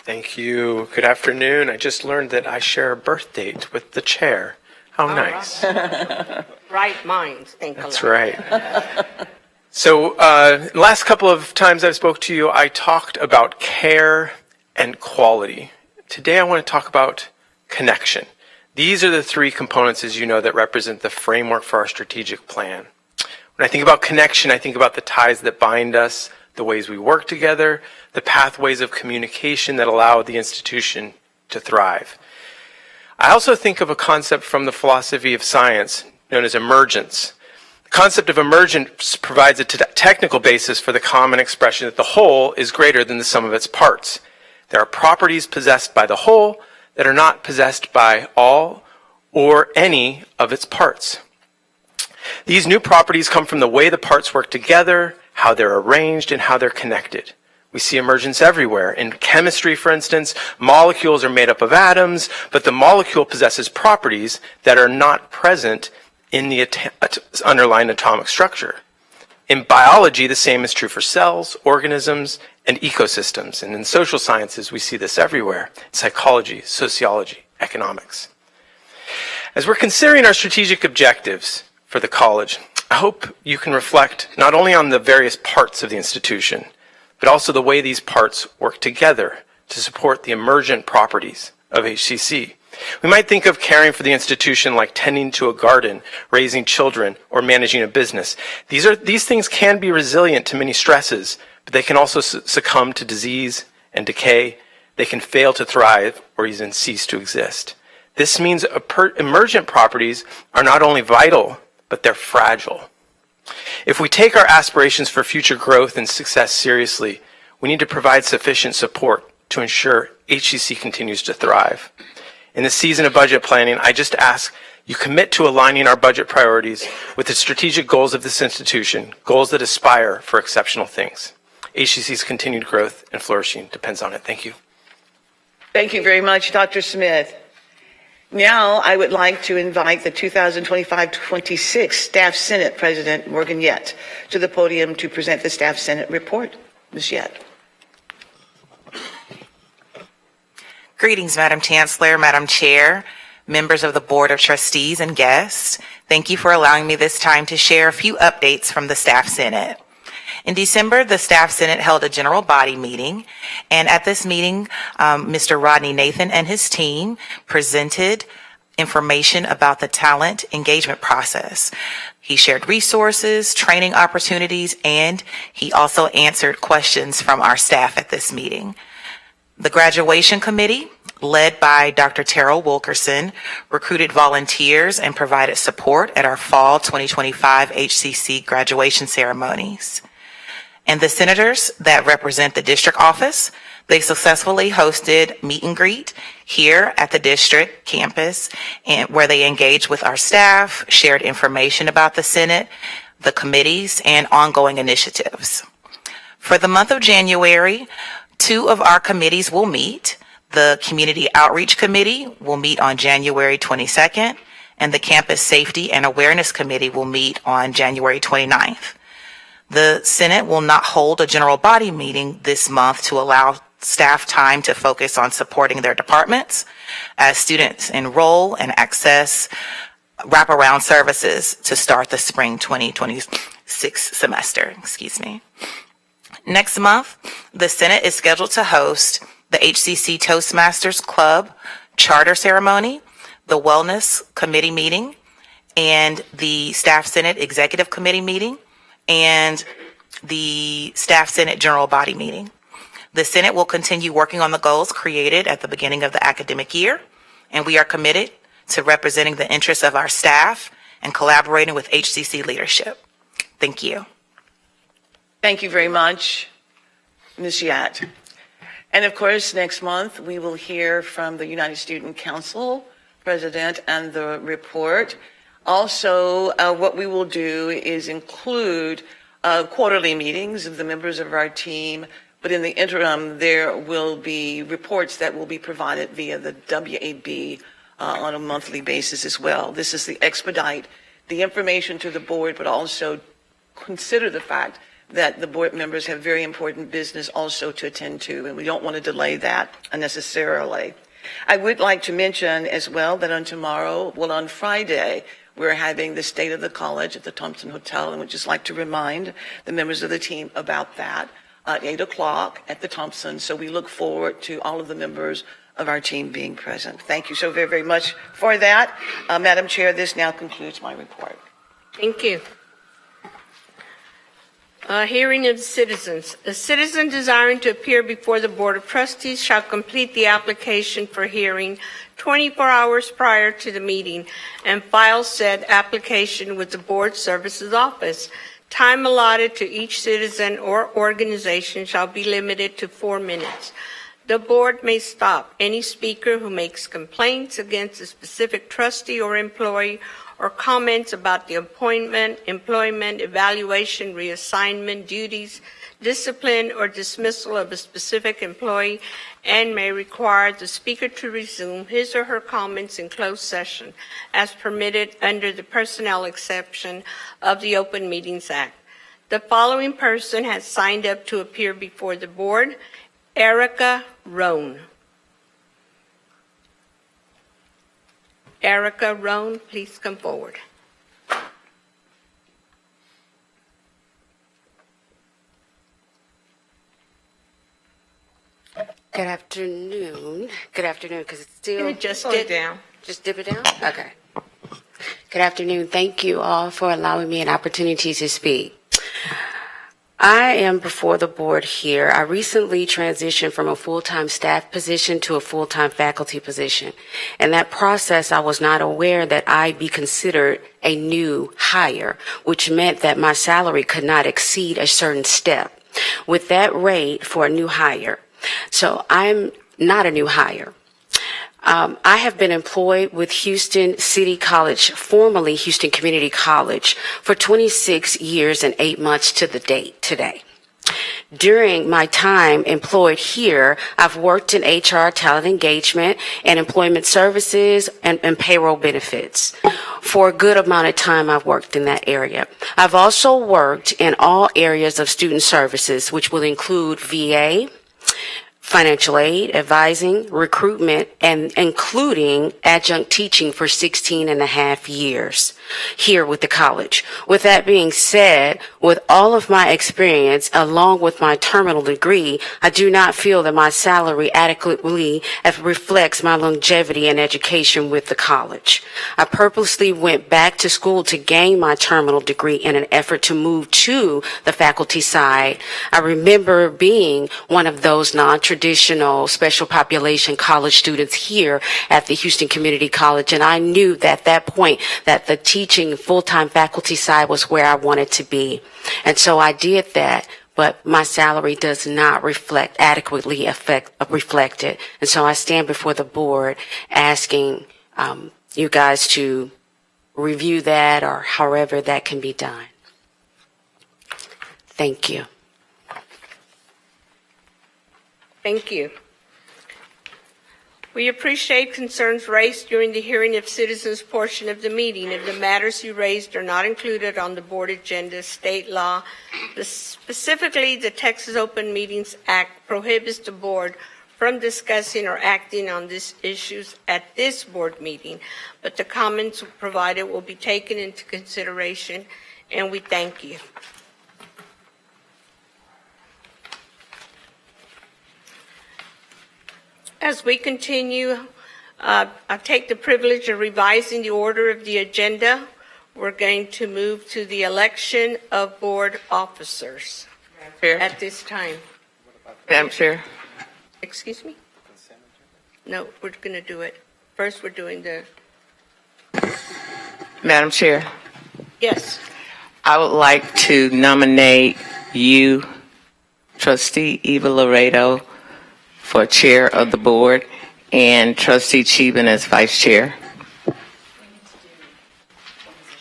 Thank you. Good afternoon. I just learned that I share a birth date with the chair. How nice. Right minds think alike. That's right. So last couple of times I've spoke to you, I talked about care and quality. Today I want to talk about connection. These are the three components, as you know, that represent the framework for our strategic plan. When I think about connection, I think about the ties that bind us, the ways we work together, the pathways of communication that allow the institution to thrive. I also think of a concept from the philosophy of science known as emergence. The concept of emergence provides a technical basis for the common expression that the whole is greater than the sum of its parts. There are properties possessed by the whole that are not possessed by all or any of its parts. These new properties come from the way the parts work together, how they're arranged, and how they're connected. We see emergence everywhere. In chemistry, for instance, molecules are made up of atoms, but the molecule possesses properties that are not present in the underlying atomic structure. In biology, the same is true for cells, organisms, and ecosystems. And in social sciences, we see this everywhere. Psychology, sociology, economics. As we're considering our strategic objectives for the college, I hope you can reflect not only on the various parts of the institution, but also the way these parts work together to support the emergent properties of HCC. We might think of caring for the institution like tending to a garden, raising children, or managing a business. These things can be resilient to many stresses, but they can also succumb to disease and decay. They can fail to thrive or even cease to exist. This means emergent properties are not only vital, but they're fragile. If we take our aspirations for future growth and success seriously, we need to provide sufficient support to ensure HCC continues to thrive. In the season of budget planning, I just ask you commit to aligning our budget priorities with the strategic goals of this institution, goals that aspire for exceptional things. HCC's continued growth and flourishing depends on it. Thank you. Thank you very much, Dr. Smith. Now, I would like to invite the 2025-26 Staff Senate President, Morgan Yett, to the podium to present the Staff Senate report. Ms. Yett. Greetings, Madam Chancellor, Madam Chair, members of the Board of Trustees, and guests. Thank you for allowing me this time to share a few updates from the Staff Senate. In December, the Staff Senate held a general body meeting, and at this meeting, Mr. Rodney Nathan and his team presented information about the talent engagement process. He shared resources, training opportunities, and he also answered questions from our staff at this meeting. The graduation committee, led by Dr. Terrell Wilkerson, recruited volunteers and provided support at our fall 2025 HCC graduation ceremonies. And the senators that represent the district office, they successfully hosted meet and greet here at the district campus, and where they engaged with our staff, shared information about the Senate, the committees, and ongoing initiatives. For the month of January, 2 of our committees will meet. The Community Outreach Committee will meet on January 22nd, and the Campus Safety and Awareness Committee will meet on January 29th. The Senate will not hold a general body meeting this month to allow staff time to focus on supporting their departments as students enroll and access wraparound services to start the spring 2026 semester. Next month, the Senate is scheduled to host the HCC Toastmasters Club charter ceremony, the Wellness Committee meeting, and the Staff Senate Executive Committee meeting, and the Staff Senate General Body meeting. The Senate will continue working on the goals created at the beginning of the academic year, and we are committed to representing the interests of our staff and collaborating with HCC leadership. Thank you. Thank you very much, Ms. Yett. And of course, next month, we will hear from the United Student Council President, and the report. Also, what we will do is include quarterly meetings of the members of our team, but in the interim, there will be reports that will be provided via the WAB on a monthly basis as well. This is to expedite the information to the board, but also consider the fact that the board members have very important business also to attend to, and we don't want to delay that unnecessarily. I would like to mention as well that on Friday, we're having the State of the College at the Thompson Hotel, and would just like to remind the members of the team about that at 8 o'clock at the Thompson. So we look forward to all of the members of our team being present. Thank you so very, very much for that. Madam Chair, this now concludes my report. Thank you. Hearing of citizens. A citizen desiring to appear before the Board of Trustees shall complete the application for hearing 24 hours prior to the meeting and file said application with the Board Services Office. Time allotted to each citizen or organization shall be limited to 4 minutes. The board may stop any speaker who makes complaints against a specific trustee or employee or comments about the appointment, employment, evaluation, reassignment, duties, discipline, or dismissal of a specific employee, and may require the speaker to resume his or her comments in closed session as permitted under the personnel exception of the Open Meetings Act. The following person has signed up to appear before the board: Erica Roan. Erica Roan, please come forward. Good afternoon. Good afternoon, because it's still... Just slow it down. Just dip it down? Okay. Good afternoon. Thank you all for allowing me an opportunity to speak. I am before the board here. I recently transitioned from a full-time staff position to a full-time faculty position. In that process, I was not aware that I'd be considered a new hire, which meant that my salary could not exceed a certain step with that rate for a new hire. So I'm not a new hire. I have been employed with Houston City College, formerly Houston Community College, for 26 years and 8 months to the date today. During my time employed here, I've worked in HR, talent engagement, and employment services and payroll benefits. For a good amount of time, I've worked in that area. I've also worked in all areas of student services, which will include VA, financial aid, advising, recruitment, and including adjunct teaching for 16 and a half years here with the college. With that being said, with all of my experience, along with my terminal degree, I do not feel that my salary adequately reflects my longevity and education with the college. I purposely went back to school to gain my terminal degree in an effort to move to the faculty side. I remember being one of those non-traditional special population college students here at the Houston Community College, and I knew that at that point that the teaching full-time faculty side was where I wanted to be. And so I did that, but my salary does not adequately reflect it. And so I stand before the board asking you guys to review that or however that can be done. Thank you. Thank you. We appreciate concerns raised during the hearing of citizens portion of the meeting. If the matters you raised are not included on the board agenda, state law, specifically the Texas Open Meetings Act, prohibits the board from discussing or acting on these issues at this board meeting, but the comments provided will be taken into consideration, and we thank you. As we continue, I take the privilege of revising the order of the agenda. We're going to move to the election of board officers at this time. Madam Chair. Excuse me? No, we're going to do it. First, we're doing the... Madam Chair, Yes. I would like to nominate you, Trustee Eva Laredo, for Chair of the Board, and Trustee Cheban as Vice Chair.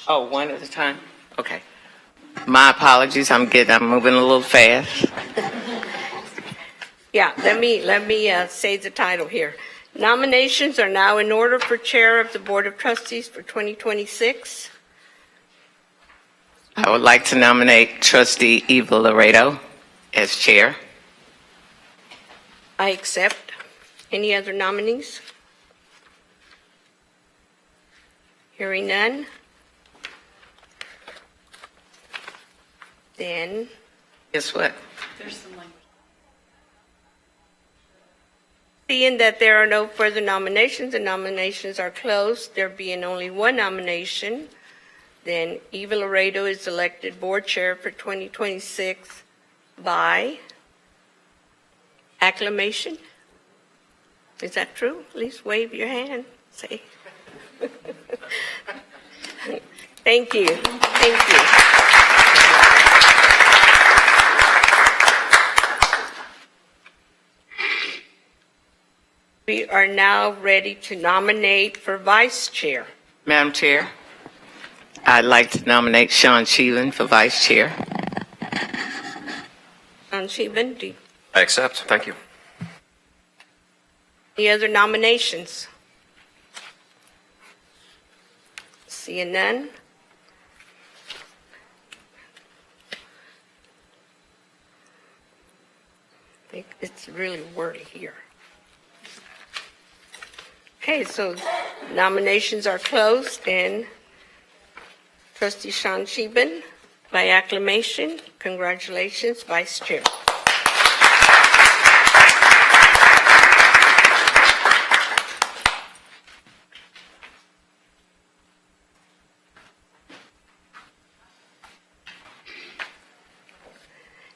Oh, one at a time? Okay. My apologies, I'm moving a little fast. Yeah, let me say the title here. Nominations are now in order for Chair of the Board of Trustees for 2026. I would like to nominate Trustee Eva Laredo as Chair. I accept. Any other nominees? Hearing none. Then, guess what? Seeing that there are no further nominations, the nominations are closed, there being only one nomination, then Eva Laredo is elected Board Chair for 2026 by acclamation. Is that true? At least wave your hand. Say. Thank you. Thank you. We are now ready to nominate for Vice Chair. Madam Chair, I'd like to nominate Sean Sheelan for Vice Chair. Sean Sheelan, do you? I accept. Thank you. Any other nominations? Seeing none. I think it's really wordy here. Okay, so nominations are closed, and Trustee Sean Sheehan, by acclamation, congratulations, Vice Chair.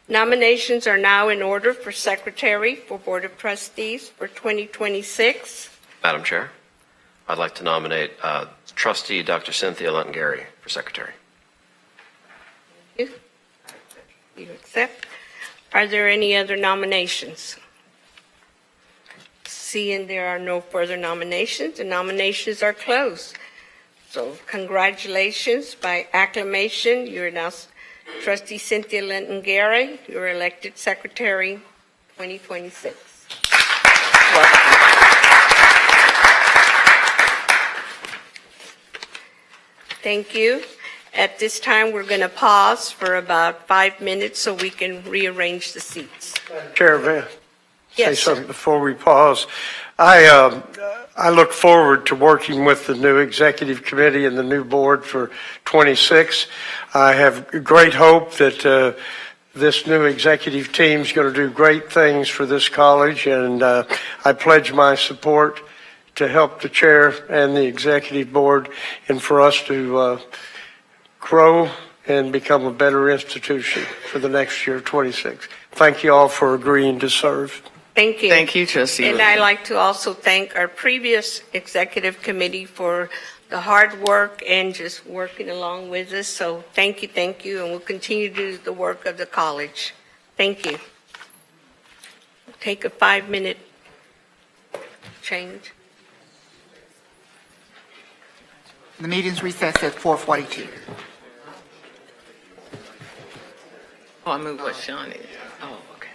Nominations are now in order for Secretary for Board of Trustees for 2026. Madam Chair, I'd like to nominate Trustee Dr. Cynthia Lutton-Gary for Secretary. You accept. Are there any other nominations? Seeing there are no further nominations, the nominations are closed. So congratulations by acclamation. You're now Trustee Cynthia Lutton-Gary. You're elected Secretary 2026. Welcome. Thank you. At this time, we're going to pause for about 5 minutes so we can rearrange the seats. Chair, may I say Yes, sir. something before we pause? I look forward to working with the new executive committee and the new board for 26. I have great hope that this new executive team is going to do great things for this college, and I pledge my support to help the chair and the executive board and for us to grow and become a better institution for the next year, 26. Thank you all for agreeing to serve. Thank you. Thank you, Trustee. And I'd like to also thank our previous executive committee for the hard work and just working along with us. So thank you, and we'll continue to do the work of the college. Thank you. Take a 5-minute change. The meeting's recessed at 4:42. Oh, I moved what Sean is. Oh, okay.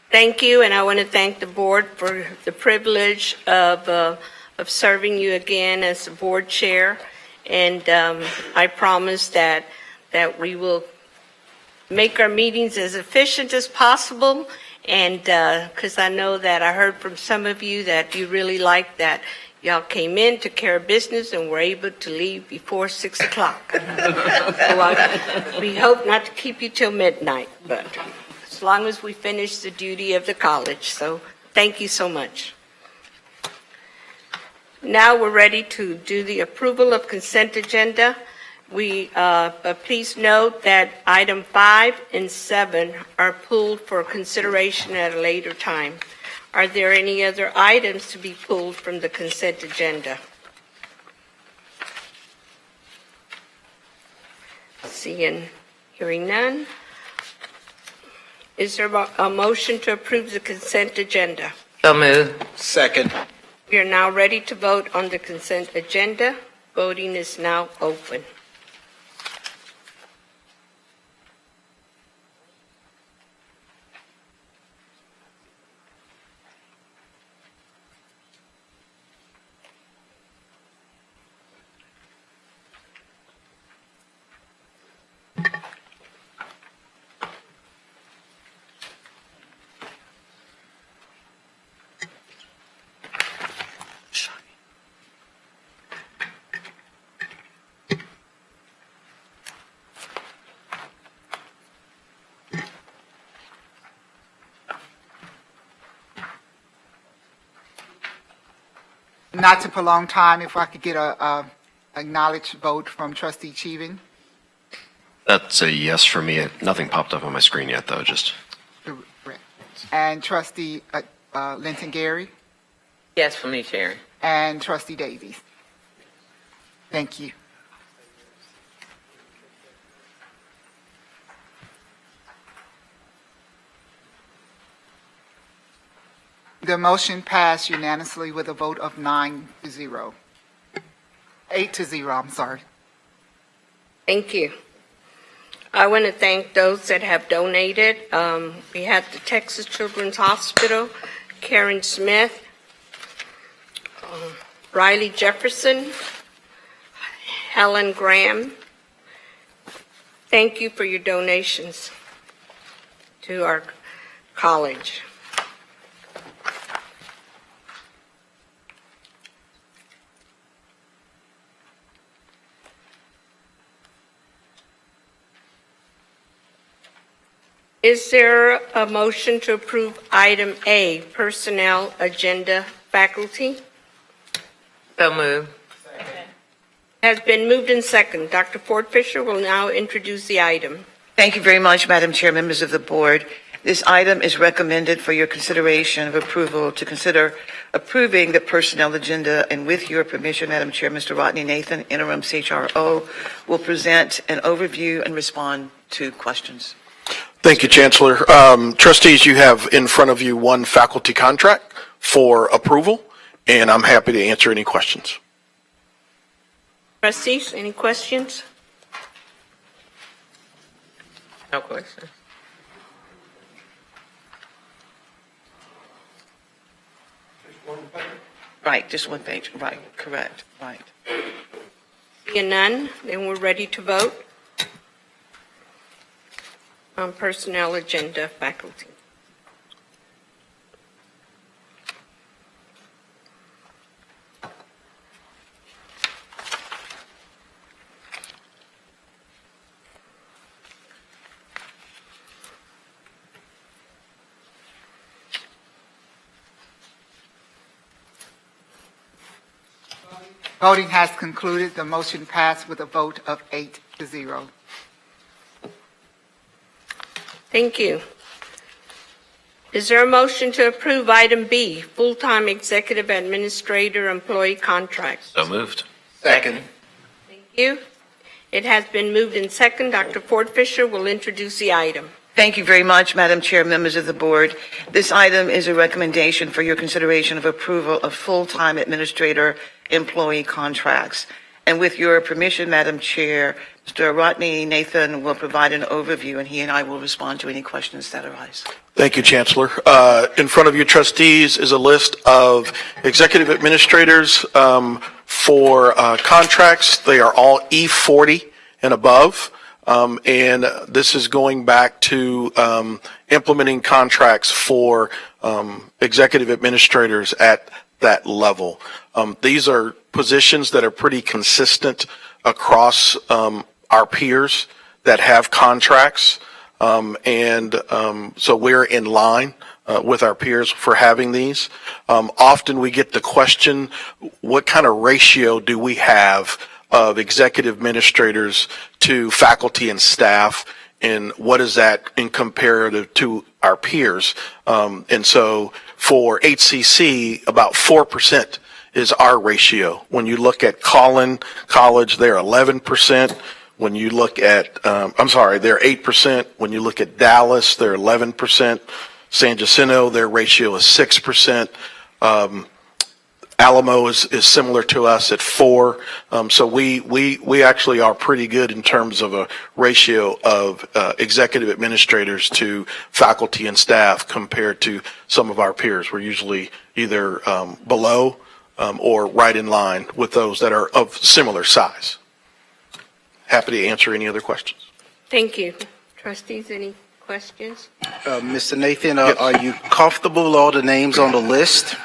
Thank you, and I want to thank the board for the privilege of serving you again as the board chair. And I promise that we will make our meetings as efficient as possible. And because I know that I heard from some of you that you really liked that y'all came in, took care of business, and were able to leave before 6 o'clock. So we hope not to keep you till midnight, but as long as we finish the duty of the college. So thank you so much. Now we're ready to do the approval of consent agenda. Please note that item 5 and 7 are pulled for consideration at a later time. Are there any other items to be pulled from the consent agenda? Seeing, hearing none. Is there a motion to approve the consent agenda? So move. Second. We are now ready to vote on the consent agenda. Voting is now open. Not to prolong time, if I could get a acknowledged vote from Trustee Cheatham. That's a yes for me. Nothing popped up on my screen yet, though. Just And Trustee Linton Gary, Yes for me, Chair. and Trustee Davies. Thank you. The motion passed unanimously with a vote of 9-0. 8-0, I'm sorry. Thank you. I want to thank those that have donated. We had the Texas Children's Hospital, Karen Smith, Riley Jefferson, Helen Graham. Thank you for your donations to our college. Is there a motion to approve item A, personnel agenda faculty? So move. Has been moved in second. Dr. Ford Fisher will now introduce the item. Thank you very much, Madam Chair, members of the board. This item is recommended for your consideration of approval to consider approving the personnel agenda, and with your permission, Madam Chair, Mr. Rodney Nathan, interim CHRO, will present an overview and respond to questions. Thank you, Chancellor. Trustees, you have in front of you one faculty contract for approval, and I'm happy to answer any questions. Trustees, any questions? No question. Right, just one page. Right, correct. Right. Seeing none, then we're ready to vote on personnel agenda faculty. Voting has concluded. The motion passed with a vote of 8-0. Thank you. Is there a motion to approve item B, full-time executive administrator employee contracts? so moved. Second. Thank you. It has been moved in second. Dr. Ford Fisher will introduce the item. Thank you very much, Madam Chair, members of the board. This item is a recommendation for your consideration of approval of full-time administrator employee contracts. And with your permission, Madam Chair, Mr. Rodney Nathan will provide an overview, and he and I will respond to any questions that arise. Thank you, Chancellor. In front of you, trustees, is a list of executive administrators for contracts. They are all E40 and above. And this is going back to implementing contracts for executive administrators at that level. These are positions that are pretty consistent across our peers that have contracts. So we're in line with our peers for having these. Often we get the question, what kind of ratio do we have of executive administrators to faculty and staff, and what is that in comparative to our peers? And so for HCC, about 4% is our ratio. When you look at Collin College, they're 11%. When you look at, they're 8%. When you look at Dallas, they're 11%. San Jacinto, their ratio is 6%. Alamo is similar to us at 4. So we actually are pretty good in terms of a ratio of executive administrators to faculty and staff compared to some of our peers. We're usually either below or right in line with those that are of similar size. Happy to answer any other questions. Thank you. Trustees, any questions? Mr. Nathan, are you comfortable with all the names on the list?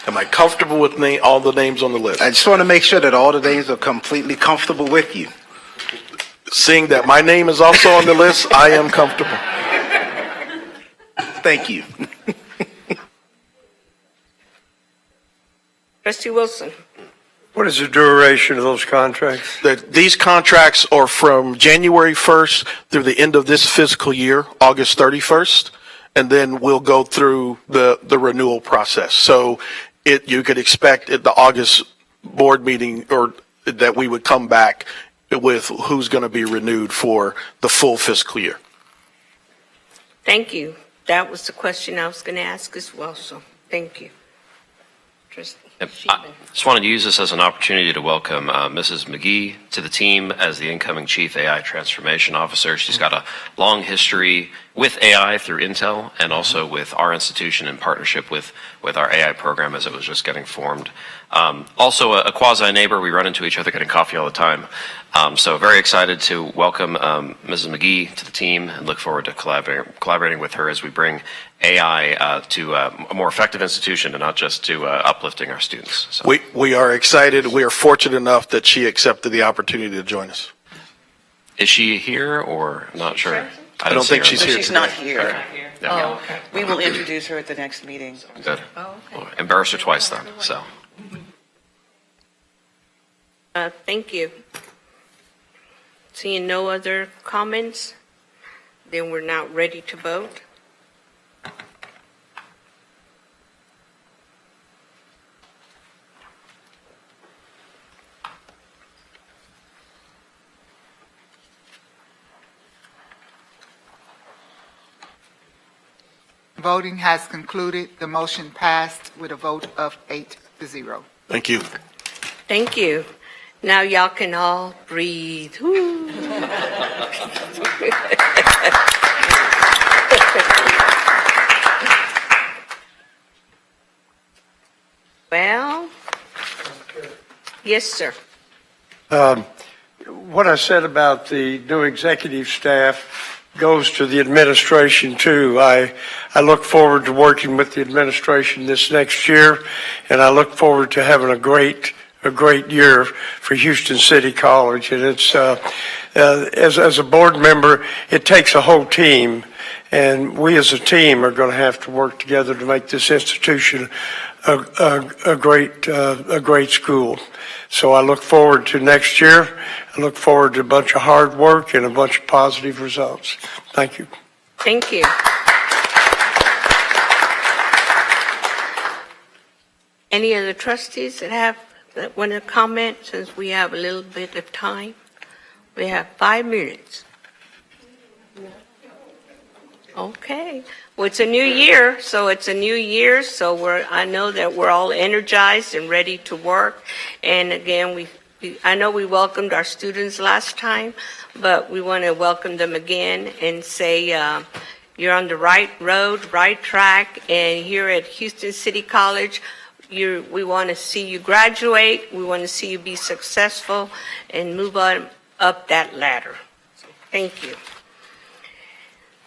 Am I comfortable with all the names on the list? I just want to make sure that all the names are completely comfortable with you. Seeing that my name is also on the list, I am comfortable. Thank you. Trustee Wilson. What is the duration of those contracts? These contracts are from January 1st through the end of this fiscal year, August 31st, and then we'll go through the renewal process. So you could expect at the August board meeting or that we would come back with who's going to be renewed for the full fiscal year. Thank you. That was the question I was going to ask as well, so thank you. Trustee. I just wanted to use this as an opportunity to welcome Mrs. McGee to the team as the incoming Chief AI Transformation Officer. She's got a long history with AI through Intel and also with our institution in partnership with our AI program as it was just getting formed. Also a quasi-neighbor. We run into each other getting coffee all the time. So very excited to welcome Mrs. McGee to the team and look forward to collaborating with her as we bring AI to a more effective institution and not just to uplifting our students. So. We are excited. We are fortunate enough that she accepted the opportunity to join us. Is she here or I'm not sure? I don't think she's here. She's not here. Okay. No. Okay. We will introduce her at the next meeting. Good. Well, embarrassed her twice then, so. Thank you. Seeing no other comments, then we're now ready to vote. Voting has concluded. The motion passed with a vote of 8-0. Thank you. Thank you. Now y'all can all breathe. Woo. Well, yes, sir. What I said about the new executive staff goes to the administration too. I look forward to working with the administration this next year, and I look forward to having a great year for Houston City College. And it's as a board member, it takes a whole team, and we as a team are going to have to work together to make this institution a great school. So I look forward to next year. I look forward to a bunch of hard work and a bunch of positive results. Thank you. Thank you. Any other trustees that want to comment, since we have a little bit of time? We have 5 minutes. Okay. Well, it's a new year, so I know that we're all energized and ready to work. And again, I know we welcomed our students last time, but we want to welcome them again and say You're on the right road, right track, and here at Houston City College, we want to see you graduate, we want to see you be successful, and move on up that ladder. So, thank you.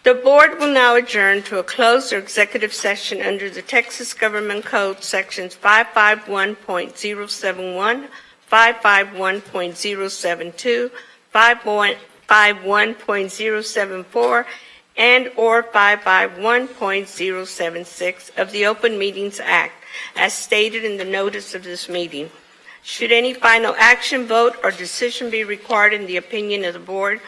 The board will now adjourn to a closed or executive session under the Texas Government Code Sections 551.071, 551.072, 551.074, and/or 551.076 of the Open Meetings Act, as stated in the notice of this meeting. Should any final action, vote, or decision be required in the opinion of the board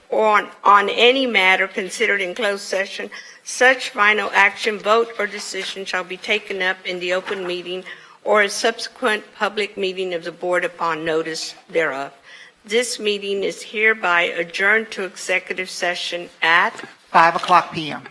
or on any matter considered in closed session, such final action, vote, or decision shall be taken up in the open meeting or a subsequent public meeting of the board upon notice thereof. This meeting is hereby adjourned to executive session at 5:00 p.m.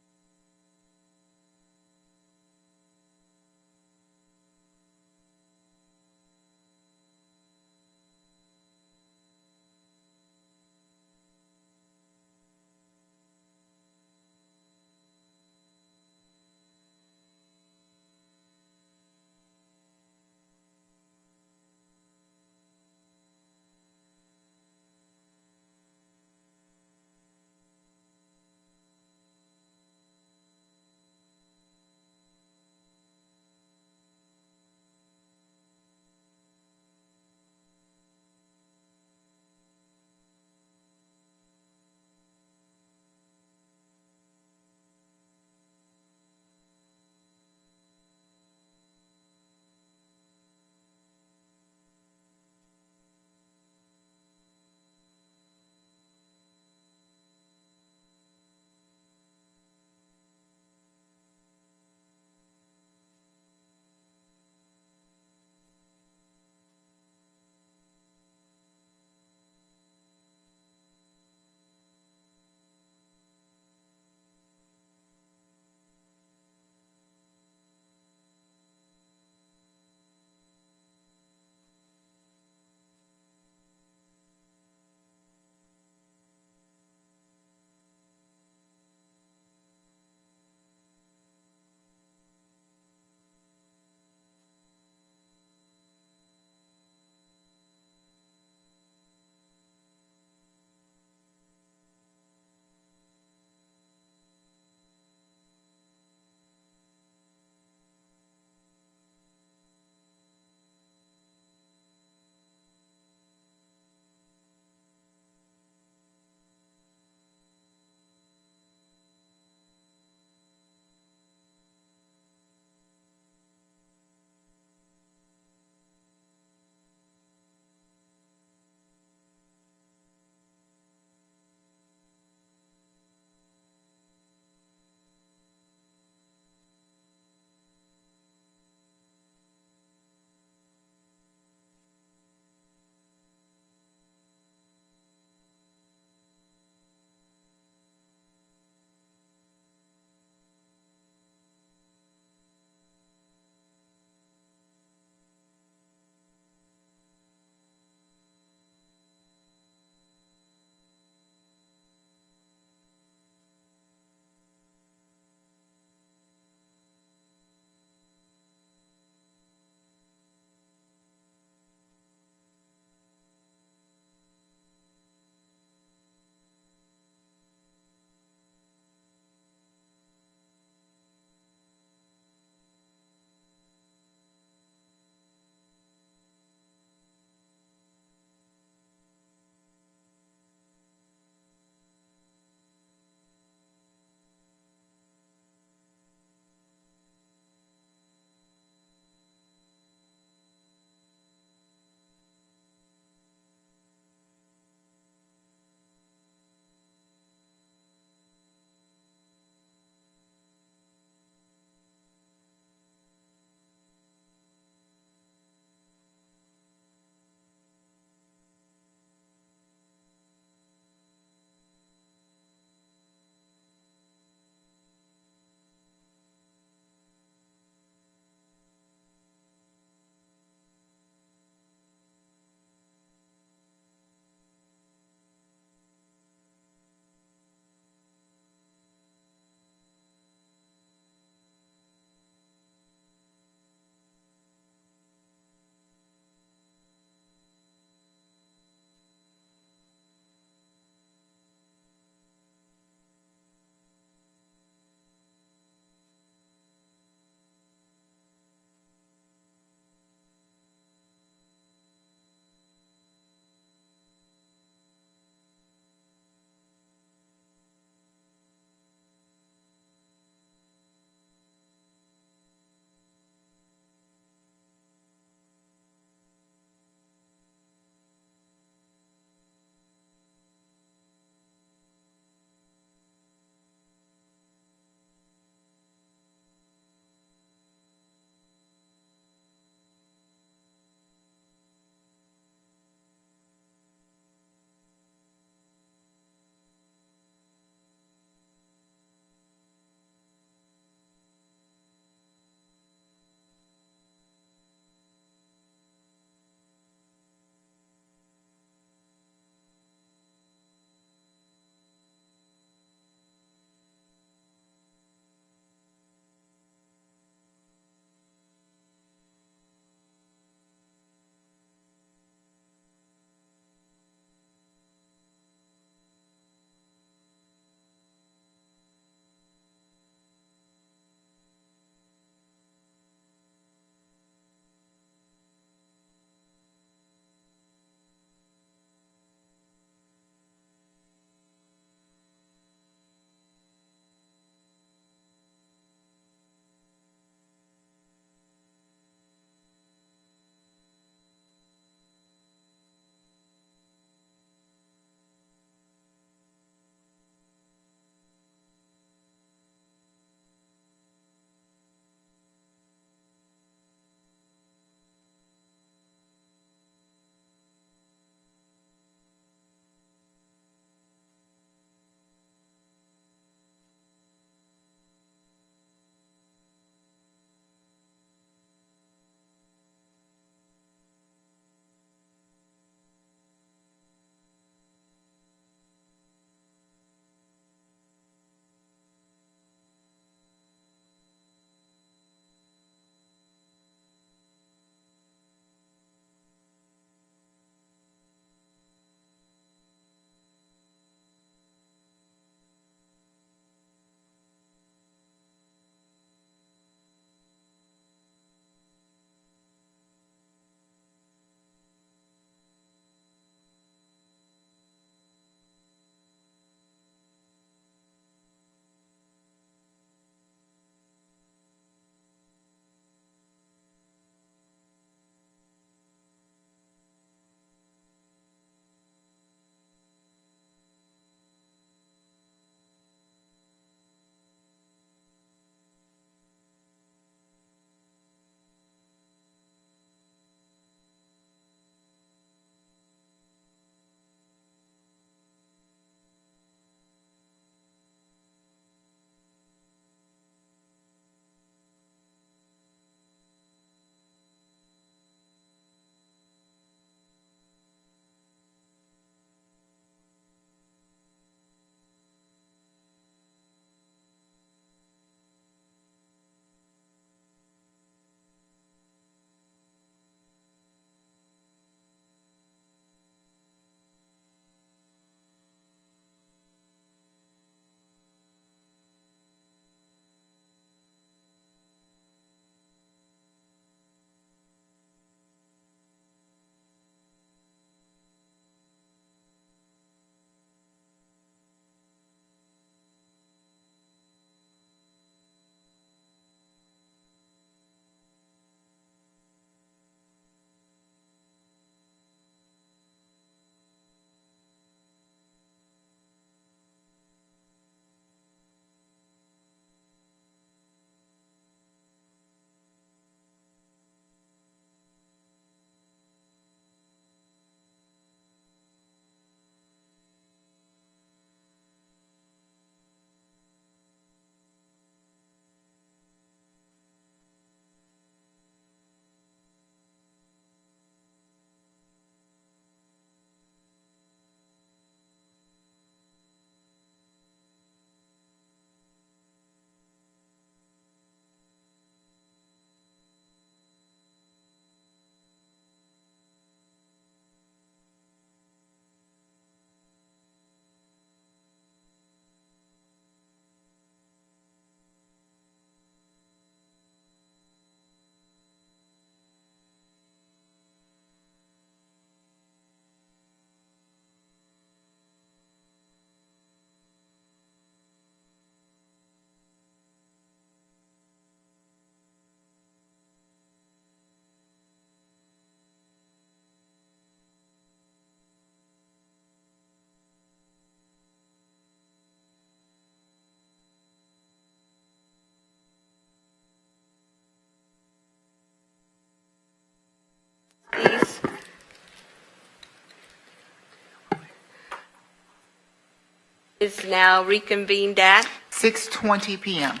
is now reconvened at. 6:20 PM.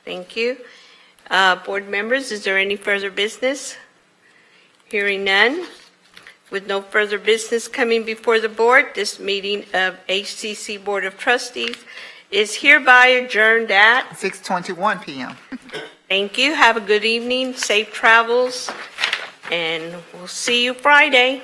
Thank you. Board members, is there any further business? Hearing none. With no further business coming before the board, this meeting of HCC Board of Trustees is hereby adjourned at. 6:21 PM. Thank you. Have a good evening, safe travels, and we'll see you Friday.